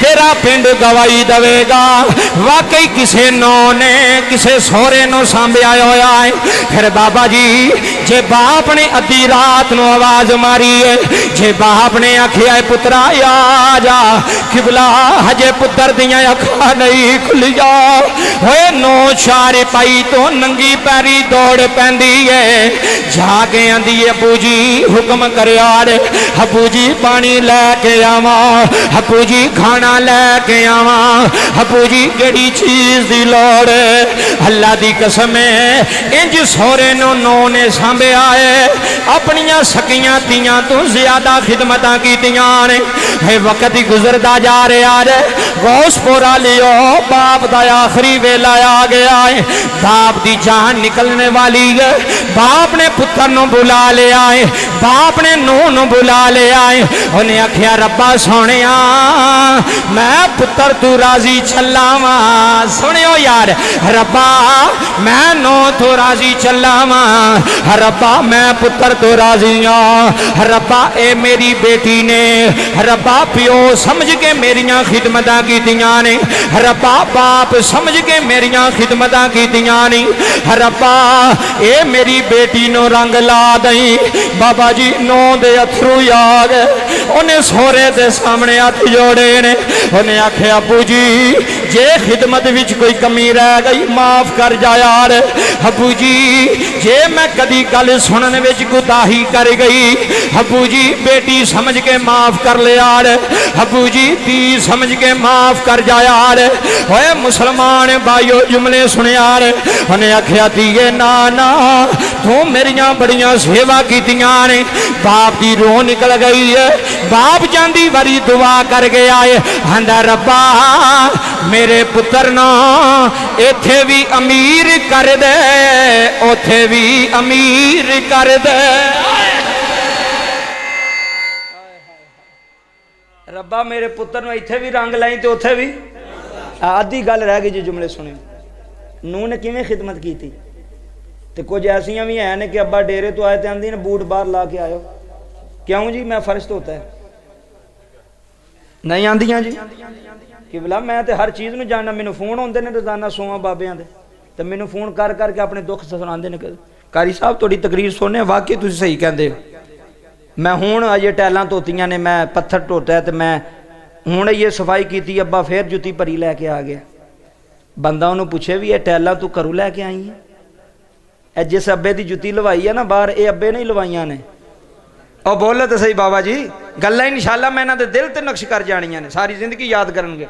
तेरा पिंड गवाही देवेगा वाकई किसे नौ ने किसे सोहरे नु सांभिया होया है। फिर बाबा जी जे बाप ने अद्धी रात नु आवाज मारी है जे बाप ने आखिया पुत्रा आ जा किबला हजे पुत्र दियां अखां नहीं खुलिया होए नो चारे पाई तो नंगी पैरी दौड़ पैंदी है जाके आंदी अबू जी हुक्म करिया अबू जी पानी लैके आवा अबू जी खाना लैके आवा अबू जी केड़ी चीज दी लोड़ अल्लाह दी कसम है इंज सोहरे नो ने सांभिया है अपनियां सकियां तियां तो ज्यादा खिदमतां कीतियां ने वक्त ही गुजरदा जा रहा है गौसपुरा लियो बाप दा आखिरी वेला आ गया है बाप दी जान निकलने वाली है बाप ने पुत्र नु बुला लिया है बाप ने नूह नु बुला लिया है उन्हें आखिया रब्बा सोनिया मैं पुत्र तू राजी चलावा सुनियो यार रब्बा मैं नो तो राजी चलावा रब्बा मैं पुत्र तो राजी हाँ रब्बा ए मेरी बेटी ने रब्बा प्यो समझ के मेरियां खिदमतां कीतियां ने रब्बा बाप समझ के मेरियां खिदमतां कीतियां ने रब्बा ए मेरी बेटी नो रंग ला दई बाबा जी नो दे अथरू याद उन्हें सोहरे दे सामने हथ जोड़े ने उन्हें आखे अबू जी जे खिदमत विच कोई कमी रह गई माफ कर जा यार अबू जी जे मैं कदी गल सुनने विच कोताही कर गई अबू जी बेटी समझ के माफ कर ले यार अबू जी धी समझ के माफ कर जा यार होए मुसलमान भाइयों जुमले सुने यार उन्हें आखिया धीए ना ना तू मेरियां बड़ियां सेवा कीतियां ने बाप दी रोह निकल गई है बाप जांदी वारी दुआ कर गया है आंदा रब्बा मेरे पुत्र ना इथे भी अमीर कर दे उथे भी अमीर कर दे रब्बा मेरे पुत्र नु इथे भी रंग लाई ते उथे भी आधी गल रह गई जी जुमले सुने नूह ने किवें खिदमत की थी ते कुछ ऐसियां भी हैं ने कि अब्बा डेरे तो आए तो आंदी ने बूट बाहर ला के आयो क्यों जी मैं फर्श तो होता है नहीं आंदियां जी कि बोला मैं तो हर चीज़ में जानना मैनू फोन आते हैं रोजाना सोवा बाबियां दे तो मैनू फोन कर करके अपने दुख सुनाते हैं कारी साहब थोड़ी तकरीर सुनने वाकई तुम सही कहते हो मैं हूँ अजे टैलां धोतियां ने मैं पत्थर धोता है तो मैं हूँ ये सफाई की अब्बा फिर जुत्ती भरी लैके आ गया बंदा उन्होंने पूछे भी ये टैलां तू घरों लैके आई है जिस अब्बे की जुत्ती लवाई है ना बाहर ये अब्बे ने ही लवाइया ने और बोलो तो सही बाबा जी गल्लां इंशाअल्लाह मैं इन्हां दे दिल ते नक्श कर जानियां ने सारी जिंदगी याद करनगे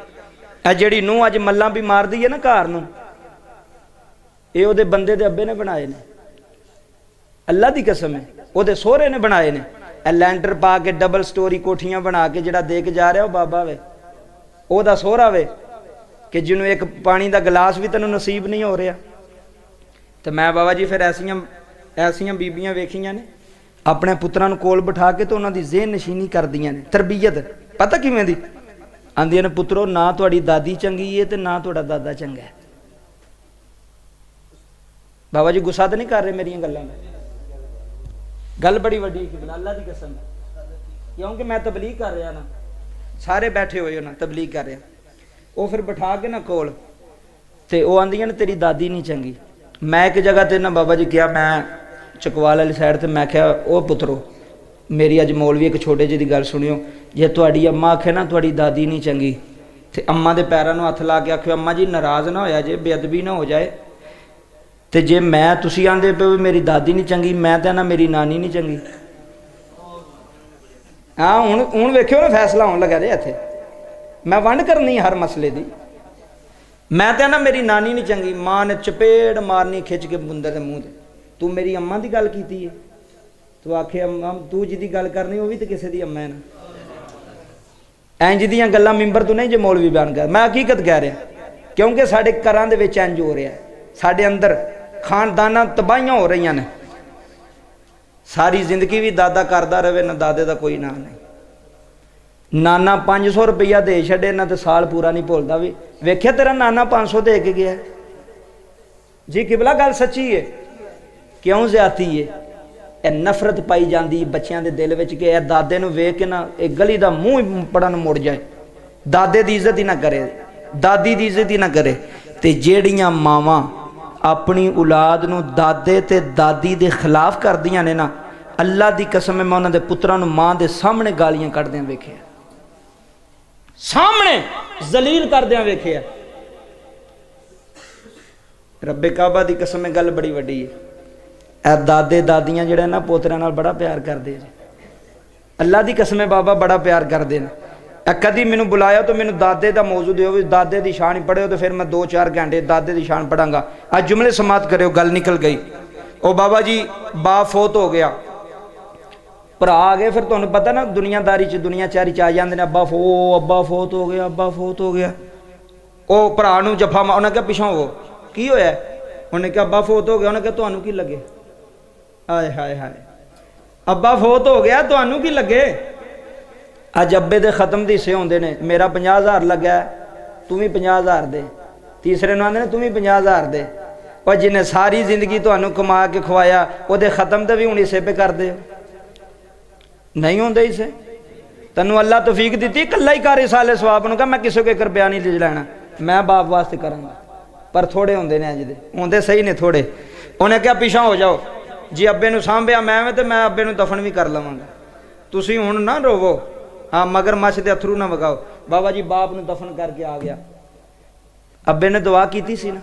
ए जिहड़ी नूह अज मल्लां भी मारदी है ना घर नूं ये उहदे बंदे दे अब्बे ने बनाए ने अल्लाह दी कसम है उहदे सोहरे ने बनाए ने ए लैंटर पा के डबल स्टोरी कोठियां बना के जिहड़ा दे के जा रहा वो बाबा वे ओहदा सोहरा वे कि जिन्हों एक पानी का गिलास भी तैनूं नसीब नहीं हो रहा तो मैं बाबा जी फिर ऐसियां बीबियां वेखियां ने अपने पुत्रां नूं कोल बिठा के तो उन्होंने ज़ेहन नशीनी कर दियां ने तरबीयत पता किवें दी आंदियां ने पुत्रो ना तुहाडी दादी चंगी है तो ना तुहाडा दादा चंगा है बाबा जी गुस्सा तो नहीं कर रहे मेरियां गल्लां में गल बड़ी वड्डी है अल्लाह दी कसम क्योंकि मैं तबलीग कर रहा ना सारे बैठे हुए हो ना तबलीग कर रहा वो फिर बिठा के ना कोल ते वो आंदियां ने तेरी दादी नहीं चंगी मैं एक जगह ते ना बाबा जी क्या मैं चकवाल वाली साइड ते मैं क्या ओ पुत्रो मेरी अज मौलवी एक छोटे जी की गल सुनियो जे तुहाडी अम्मा आखे ना तुहाडी दादी नहीं चंगी तो अम्मा के पैरों में हथ ला के आखियो अम्मा जी नाराज़ ना होया जे बेअदबी ना हो जाए तो जे मैं तुसी आंदे पे मेरी दादी नहीं चंगी मैं तो ना मेरी नानी नहीं चंगी हाँ हुण वेखियो ना फैसला होने लगा जे इत्थे मैं वंड करनी हर मसले की मैं तो ना मेरी नानी नहीं चंगी मां ने चपेड़ मारनी खिंच के बंदे के मूँह से तू मेरी अम्मा की गल की है तू आखे अम्मा तू जिहदी गल करनी वो भी तो किसी की अम्मा है ना इंज दियां गल्लां मिंबर तो नहीं जो मौलवी बयान कर मैं हकीकत कह रहा क्योंकि साडे घरां दे विच इंज हो रहा है साडे अंदर खानदाना तबाहियां हो रही ने सारी जिंदगी भी दादा करता रहे ना दादे का कोई नाम नहीं। नाना 500 रुपया दे छे ना तो साल पूरा नहीं भूलता भी वेख्या तेरा नाना 500 दे के गया जी किबला गल सच्ची है क्यों ज्यादती है यह नफरत पाई जाती बच्चों के दिल में कि यह दादे नूं वेख के ना एक गली का मूँह पड़न मुड़ जाए दादे की इज्जत ही ना करे दादी की इज्जत ही ना करे। तो जेड़ियां मावां अपनी औलाद नूं दादे ते दादी दे खिलाफ करदियां ने ना अल्लाह दी कसम मैं उन्होंने पुत्रां नूं मां दे सामने गालियां कढ़दियां वेखिया सामने जलील करदियां वेखिया। रब्बे काबा दी कसम में गल बड़ी वड्डी है। ए दादे दादियां जिहड़े ना पोतरियां नाल बड़ा प्यार करदे जी अल्लाह दी कसम है बाबा बड़ा प्यार करदे ने। कदी मैनू बुलाया तो मैनू दादे का मौजू दो दादे की शान पढ़ो तो फिर मैं 2-4 घंटे दादे की शान पढ़ांगा। आज जुमले समात करो गल निकल गई। ओ बाबा जी बाप फोत हो गया भरा आ गए फिर तुहानू पता ना दुनियादारी च दुनियाचारी च आ जाते हैं अब्बा फोत हो गया अब्बा फोत हो गया। वो भरा नू जफा उन्हें क्या पिछों हो की होया उन्हें क्या अब्बा फोत हो गया उन्हें क्या तुहानू की लगे हाय हाय हाय अब्बा फोत हो गया तुहानू की लगे। अज अब्बे दे खत्म दे हिस्से होंदे ने मेरा 50,000 लग्या तू भी 50,000 दे तीसरे नूं आंदे ने तू भी 50,000 दे और जिन्हें सारी जिंदगी तुहानू कमा के खवाया उहदे खत्म दे भी हुण हिस्से पे कर दे नहीं होंदे हिस्से तैनू अल्लाह तौफीक दी कल्ला ही कर साले सवाब नूं कह मैं किसी को 1 रुपया नहीं ले लैना मैं बाप वास्ते करांगा पर थोड़े होंदे ने अज दे होंदे सही ने थोड़े। उन्हें क्या पिछा हो जाओ जी अब्बे नूं सांभिया मैं तो मैं अब्बे नूं दफन भी कर लवांगा तुसीं हुण ना रोवो हाँ मगर मछ के अथरू ना वगाओ। बाबा जी बाप ने दफन करके आ गया अब्बे ने दुआ की सी ना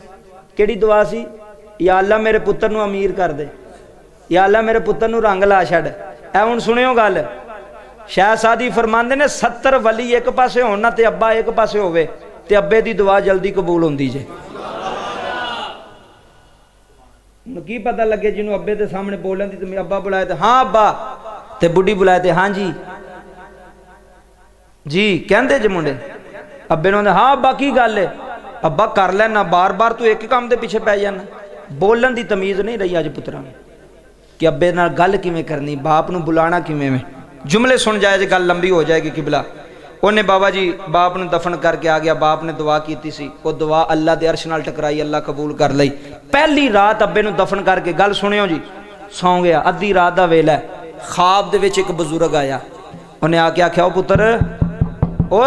केड़ी दुआ सी या अल्लाह मेरे पुत्र नूं अमीर कर दे या अल्लाह मेरे पुत्र नूं रंग ला छड़। ऐ हुण सुनियो गल शाह सादी फरमांदे ने 70 वली एक पासे होण ना ते अब्बा एक पासे होवे ते अब्बे दी दुआ जल्दी कबूल होंदी जे। की पता लगे जिन्हों अब्बे के सामने बोलन दी तो अब्बा बुलाए तो हाँ अब्बा ते बुढ़ी बुलाए तो हाँ जी जी कहते जे मुंडे अब्बे ने हाँ अब्बा की गल है अब्बा कर लेना बार बार तू एक काम के पिछे पै जाना। बोलन की तमीज़ नहीं रही अज पुत्रा में कि अब्बे नाल गल किवें करनी बाप नूं बुलाना किवें में। जुमले सुन जाए जे गल लंबी हो जाएगी किबला। उन्हें बाबा जी बाप नूं दफन करके आ गया बाप ने दुआ की सी वो दुआ अल्लाह दे अर्श नाल टकराई अल्लाह कबूल कर लई। पहली रात अब्बे नूं दफन करके गल सुनियो जी सौ गया अद्धी रात का वेला ख्वाब दे विच एक बजुर्ग आया उन्हें आके आख्या ओ पुत्र ओ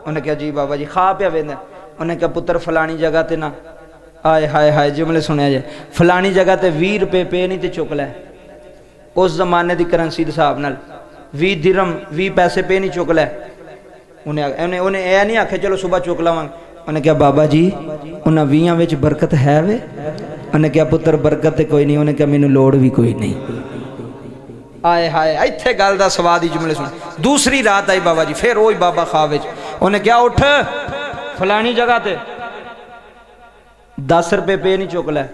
उन्हें क्या जी बाबा जी खा पिया वेंदा उन्हें क्या पुत्र फलानी जगह ते ना आए हाय हाय जुमले सुनिया जाए फलानी जगह ते 20 रुपये पे नहीं तो चुक लै उस जमाने की करंसी के हिसाब नाल 20 दिरहम 20 पैसे पे नहीं चुक लै। उन्हें उन्हें यह नहीं आखे चलो सुबह चुक लवांगे उन्हें क्या बाबा जी उन्हें 20 विच बरकत है वे उन्हें क्या पुत्र बरकत कोई नहीं उन्हें क्या मैनू लोड़ भी कोई नहीं। आए हाय इत्थे गल दा स्वाद ही जुमले सुन। दूसरी रात आई बाबा जी फिर वही बाबा ख्वाब विच उन्हें क्या उठ फलानी जगह ते 10 रुपये पे नहीं चुक लै।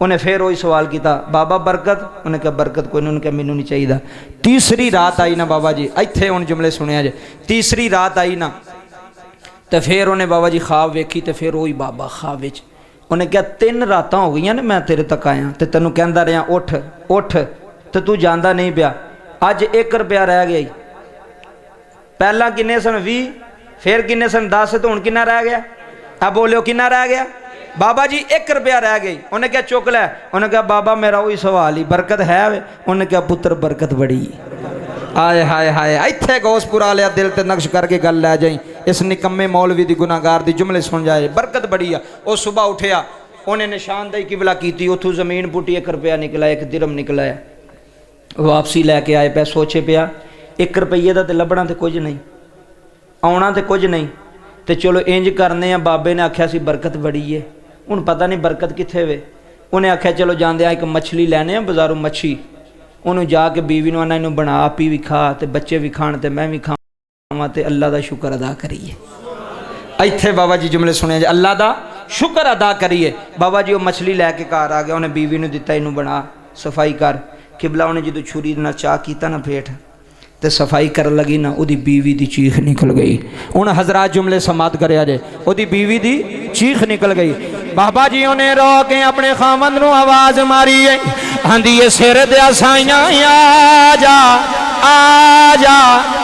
उन्हें फिर वही सवाल किया बाबा बरकत उन्हें क्या बरकत कोई नहीं उन्हें क्या मैनू नहीं चाहिए। तीसरी रात आई ना बाबा जी इत्थे हुण जुमले सुनिया जे तीसरी रात आई ना तो फिर उन्हें बाबा जी ख्वाब वेखी तो फिर वही बाबा ख्वाब विच उन्हें क्या 3 रात हो गई ने मैं तेरे तक आया तो तेनों कहता रहा उठ उठ तो तू जाता नहीं पिया अज 1 रुपया रह गया पहला किन्ने सन 20 फिर किन्ने सन 10 तो हुण किन्ना रह गया अब बोलियो किन्ना रह गया बाबा जी 1 रुपया रह गई। उन्हें क्या चुक लै उन्हें क्या बाबा मेरा वही सवाल ही बरकत है उन्हें क्या पुत्र बरकत बड़ी आए हाय हाय इत्थे गौसपुरा वाले दिल ते नक्श करके गल लै जाई इस निकम्मे मौलवी दी गुनाहगार दी जुमले सुन जाए बरकत बड़ी आ। वो सुबह उठिया उन्हें निशानदेही किबला की उथों जमीन पुटी 1 रुपया निकला 1 दिरहम निकला है वापसी लैके आए पै सोचे पिया 1 रुपये का तो लभना तो कुछ नहीं आना तो कुछ नहीं तो चलो इंज करने बाबे ने आख्या सी बरकत बड़ी है हुण पता नहीं बरकत कित्थे वे। उन्हें आख्या चलो जांदे एक मछली लैने बाजारों मच्छी उन्होंने जाके बीवी नूं आना इनू बना पी भी खा तो बच्चे भी खाण तो मैं भी खावां तो अल्लाह का शुक्र अदा करिए। इत्थे बाबा जी जुमले सुने अल्लाह का शुक्र अदा करिए। बाबा जी वो मछली लैके घर आ गया उन्हें बीवी नूं दिता इनू बना सफाई कर किबला उन्हें जो छुरी ना चाह किया ना पेट तो सफाई कर लगी ना उदी बीवी दी चीख निकल गई। उन हजरात जुमले समात कर उदी बीवी दी चीख निकल गई। बाबा जी ने रो के अपने खामंद नूं आवाज मारी है आंदी है सिर दे साइयां आजा आजा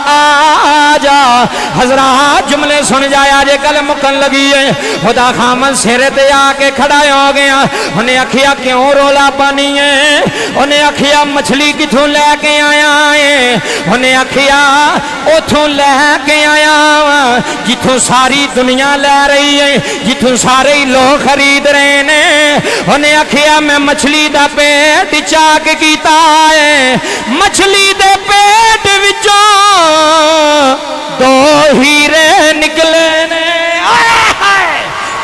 आजा। हजरात जुमले सुन जाया जे गल मुकन लगी है खुदा खामन सिर ते आके खड़ा हो गया। उन्हें आखिया क्यों रोला पानी है? उन्हें आखिया मछली किथों लैके आया है? उन्हें आखिया उथों लैके आया जिथों सारी दुनिया लै रही है, जिथों सारे ही लोग खरीद रहे ने। उन्हें आखिया मैं मछली दा पेट चाक कीता है, मछली दे पेट विचों दो हीरे निकले ने।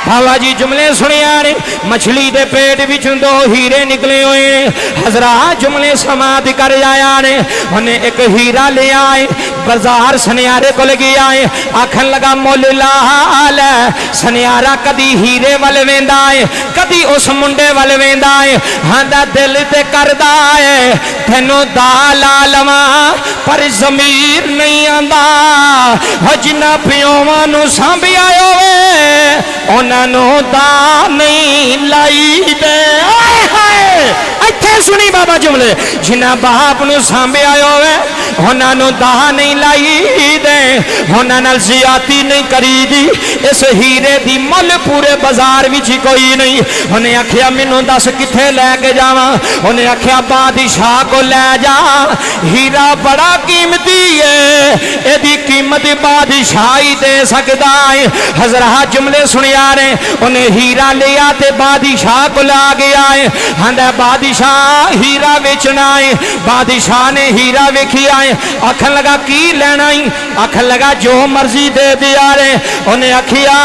बाबा जी जुमले सुनिया ने मछली दे पेट विचों दो हीरे निकले हुए ने। हजरात जुमले समाप्त कर आया ने। उन्हें एक हीरा ले आए बाजार सनियारे को लगे आए आखन लगा मुल लाल है। सनियारा कदी हीरे वाल वेंदा है कदी उस मुंडे वाल वेंदा है। हांदा दिल ते करदा है तेनों दा ला लवा पर जमीर नहीं आंदा। जिन्ना पियोवां नूं सांभिया होवे उन्होंने दा नहीं लाई दे। इत्थे सुनी बाबा जुमले जिन्ना बाप नूं सांभिया होवे उन्होंने दा नहीं लाई दे, उन्होंने ज्यादती नहीं करी दी। इस हीरे दी मुल पूरे बाजार विच कोई नहीं। उन्हें आखिया मैनू दस किथे लैके जावां? उन्हें आखिया बादशाह को लै जा, हीरा बड़ा कीमती है, एदी कीमत बादशाह ही दे सकदा है। हजरात जुमले सुनिया ने। उन्हें हीरा लिया ते बादशाह को ला गया है। हांदा बादशाह हीरा बेचना है। बादशाह ने हीरा वेखिया है आखन लगा की लेना ही? आखन लगा जो मर्जी दे दिया रे। उन्हें आखिया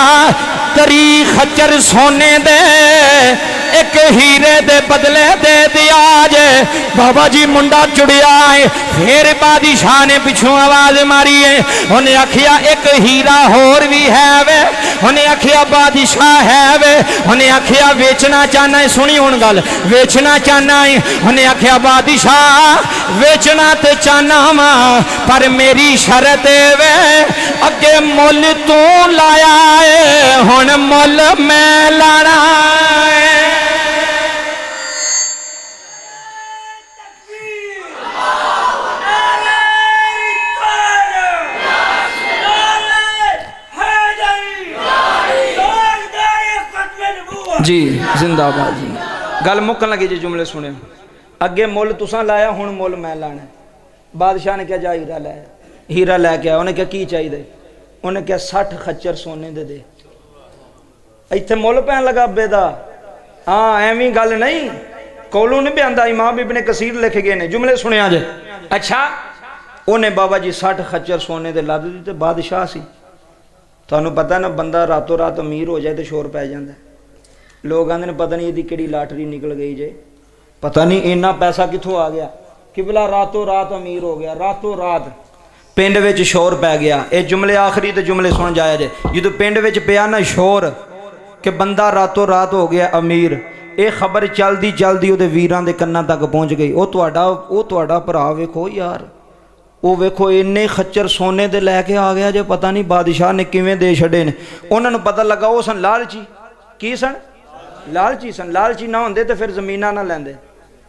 तरी खच्चर सोने दे एक हीरे दे बदले दे दिया जे। बाबा जी मुंडा चुड़िया है। फिर बादशाह ने पिछों आवाज मारी है। उन्हें आखिया एक हीरा होर भी है वे। उन्हें आखिया बादशाह है वे। उन्हें आखिया बेचना चाहना है? सुनी हुण गल, बेचना चाहना है? उन्हें आखिया बादशाह बेचना ते चाहना वा पर मेरी शर्त वे अगे मुल तू लाया है हुण मुल मैं लाना है। जी जिंदाबाद जी। गल मुकन लगी जी जुमले सुने। अगे मुल तुसा लाया हुण मुल मैं लाना। बादशाह ने क्या जा हीरा लाया, हीरा लैके आया। उन्हें क्या की चाहिए? उन्हें क्या 60 खच्चर सोने दे। इत्थे मुल पैन लगा अब्बे दा। हाँ एवं गल नहीं, कोलों नहीं बयानदा, इमाम इब्ने कसीर लिख गए ने। जुमले सुनिया जे। अच्छा उन्हें बाबा जी 60 खच्चर सोने दे लद दी ते बादशाह सी। तुहानू पता ना बंदा रातों रात अमीर हो जाए तो शोर पै जाता है। लोग आंदे ने पता नहीं इसकी किहड़ी लाटरी निकल गई जे, पता नहीं इन्ना पैसा कित्थों आ गया कि भला रातों रात अमीर हो गया। रातों रात पिंड विच शोर पै गया। ये जुमले आखिरी तो जुमले सुन जाया जे। जो पिंड विच पिया ना शोर कि बंदा रातों रात हो गया अमीर, ये खबर चलदी चलदी उहदे वीरां दे कन्नां तक पहुँच गई। वो तुहाडा भरा वेखो यार, वो वेखो इन्ने खच्चर सोने दे लैके आ गया जे, पता नहीं बादशाह ने किवें दे छड़े ने। उन्होंने पता लगा वो सन लालची। की सन? लालची सन। लालची ना होंदे तो फिर जमीना ना लैंदे,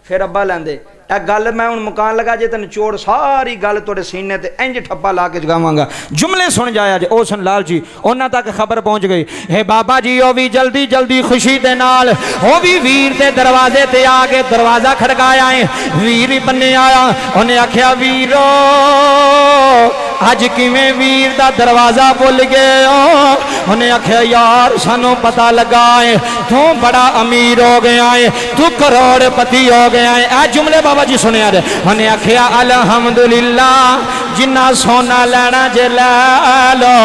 फिर अब्बा लैंदे। एक गल मैं हुण मुकान लगा जे तेन चोड़ सारी गल तुहाडे सीने ते इंज ठप्पा ला के जगावांगा। जुमले सुन जाया जे। ओ सन लालची, उन्हां तक खबर पहुंच गई। हे बाबा जी ओ भी जल्दी जल्दी खुशी दे नाल ओ भी वीर दे दरवाजे ते आके दरवाजा खड़काया है। वीर ही बन्ने आया। उन्हें आख्या वीरो अज किवें वीर दा दरवाजा भुल गए हो? उन्हें आख्या यार सानू पता लगा है तू बड़ा अमीर हो गया है, तू करोड़पति हो गया है। ए जुमले बाबा जी सुनिया जे। उन्हें आख्या अल्हम्दुलिल्लाह जिन्ना सोना लेना जे लै लो,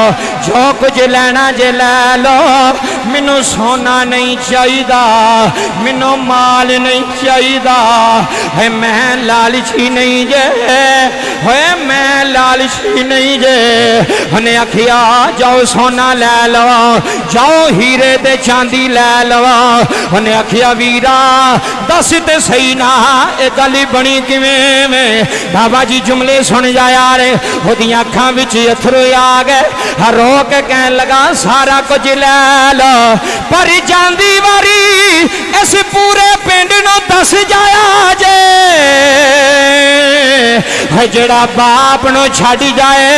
जो कुछ लेना जे लै लो, मैनू सोना नहीं चाहिदा, मैनू माल नहीं चाहिदा। है मैं लालची नहीं जे, है मैं लालची नहीं जे। उन्हें आखिया जाओ सोना लै लो, जाओ हीरे ते चांदी लै लो। उन्हें आखिया वीरा दस ते सही ना ये गल बनी किवें? बाबा जी जुमले सुन जाया रे ओदियां अखां विच अथरू आ गए रो के कहन लगा सारा कुछ ले लो पर जांदी वारी इस पूरे पिंड नूं दस जाया जे जड़ा बाप नूं छड्ड जाए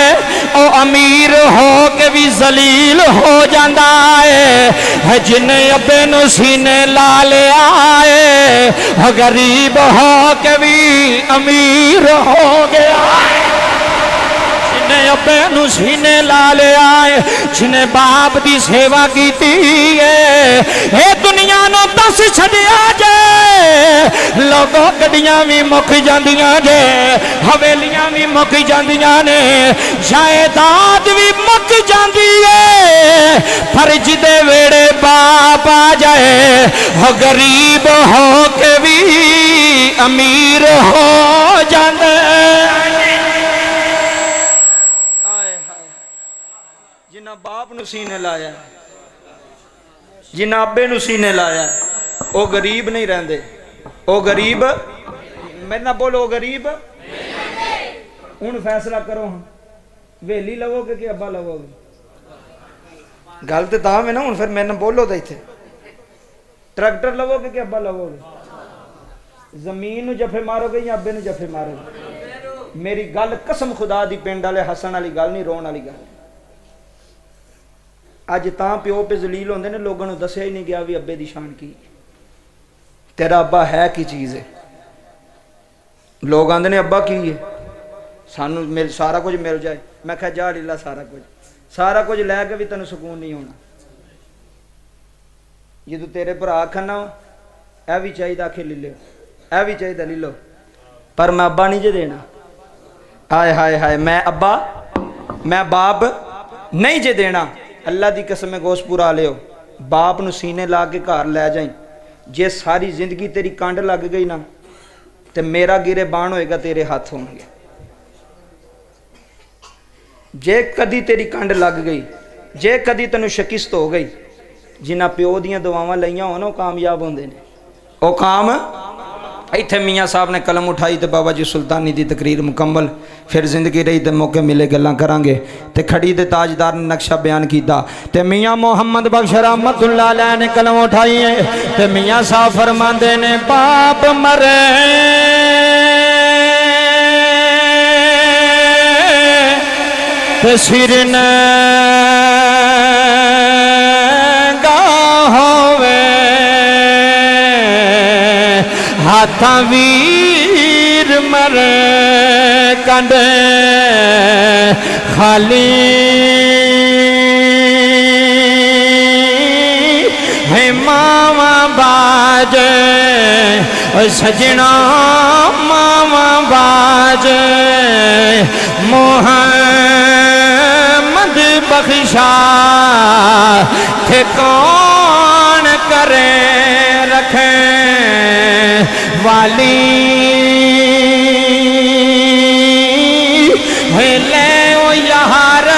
ओ अमीर हो के भी जलील हो जाता है जिन्हें अब्बे नूं सीने ला लिया है गरीब हो के भी अमीर हो गया जिन्हें अब्बे नूं सीने ला लिया है जिन्हें बाप की सेवा की है दुनिया नूं दस छड्डिया जे लोगों गड्डियां भी मुक जांदियां जे हवेलियां भी मुक जांदियां ने जायदाद भी मुक जांदी है पर जिदे वेड़े बाप आ जाए हो गरीब हो के भी अमीर हो जांदे जिन्ना बाप नूं सीने लाया जिन्ना अब्बे नूं सीने लाया वो गरीब नहीं रहंदे ओ गरीब मेरे ना बोलो गरीब हुण फैसला करो वेली लवोगे कि अब्बा लवोगे गल तो तां है ना हुण फिर मेरे ना बोलो तो इत्थे ट्रैक्टर लवोगे कि अब्बा लवोगे जमीन नूं जफे मारोगे या अब्बे नूं जफे मारोगे मेरी गल कसम खुदा दी पिंड वाले हसन वाली गल नहीं रोण वाली गल अज तां प्यो पे जलील होंदे ने लोगों नूं दस्सिया ही नहीं गया भी अब्बे दी शान की तेरा अब्बा है की चीज़ है लोग आंदे ने अब्बा की है सानू मिल सारा कुछ मिल जाए मैं कहा जा लीला सारा कुछ लैके भी तेन सुकून नहीं होना जो तेरे भरा आखन ना यह भी चाहिए आखे ले लो यह भी चाहिए ले लो पर मैं अब्बा नहीं जे देना हाय हाय हाय मैं अब्बा मैं बाप नहीं जे देना अल्लाह की कसम गोश्त पूरा लियो बाप नूं सीने ला के घर लै जाई जे सारी जिंदगी तेरी कंड लग गई ना तो मेरा गिरे बाण होएगा तेरे हाथ होंगे जे कदी तेरी कंड लग गई जे कदी तेनू शिकिस्त हो गई जिन्ना प्यो दियां दुआवां लईयां हो ना कामयाब होंदे ने ओ काम इत्थे मियाँ साहब ने कलम उठाई तो बाबा जी सुल्तानी की तकरीर मुकम्मल फिर जिंदगी रही तो मौके मिले गल्लां करांगे ते खड़ी दे ताजदार ने नक्शा बयान किया ते मियाँ मोहम्मद बख्श रहमतुल्लाह अलैह ने कलम उठाई है ते मियाँ साहब फरमांदे ने बाप मरे ते सिर न होवे हाथा वीर मरे कंडे खाली है मावा बाजे सजना मावा बाजे मोहम्मद बख्शा थे कौन करे रखे वाली ले ओ यार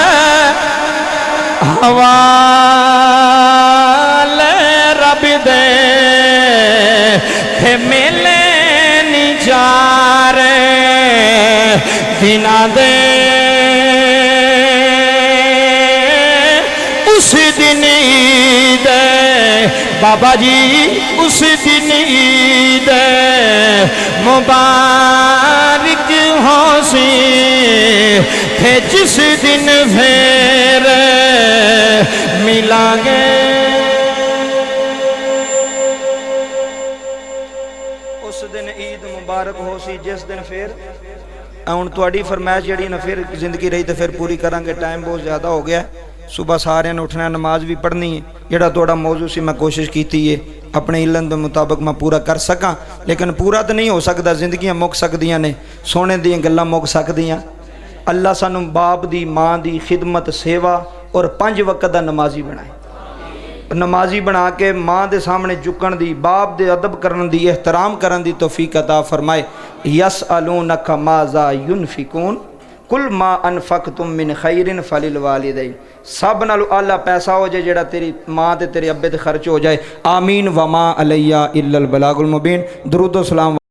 हवाले रब दे थे मिले निजारे दिना दे उस दिन ईद बाबा जी उस दिन ईद मुबारक हो सी थे जिस दिन फिर मिलांगे उस दिन ईद मुबारक हो सी जिस दिन फिर हुण तुहाडी फरमाइश जिहड़ी ना फिर जिंदगी रही तो फिर पूरी करांगे टाइम बहुत ज़्यादा हो गया सुबह सारे ने उठना नमाज भी पढ़नी है जोड़ा थोड़ा मौजू से मैं कोशिश की है अपने इल्म के मुताबिक मैं पूरा कर सका लेकिन पूरा तो नहीं हो सकता जिंदगियां मुक सकदियां ने सोने दी गल्लां मुक सकदियां अल्लाह सानू बाप दी माँ दी खिदमत सेवा और 5 वक्त का नमाजी बनाए नमाजी बना के माँ के सामने झुकण दी बाप दे अदब करन दी एहतराम करन दी तौफीक अता फरमाए यसअलूनका माज़ा युनफिकून कुल मा अनफकतुम मिन खैरिन फलिल वालिदैन सब नालों आला पैसा हो जाए जेड़ा तेरी माँ ते तेरे अब्बे ते खर्च हो जाए आमीन वमा अलैया इल्लल बलागुल मुबीन दरूद व सलाम।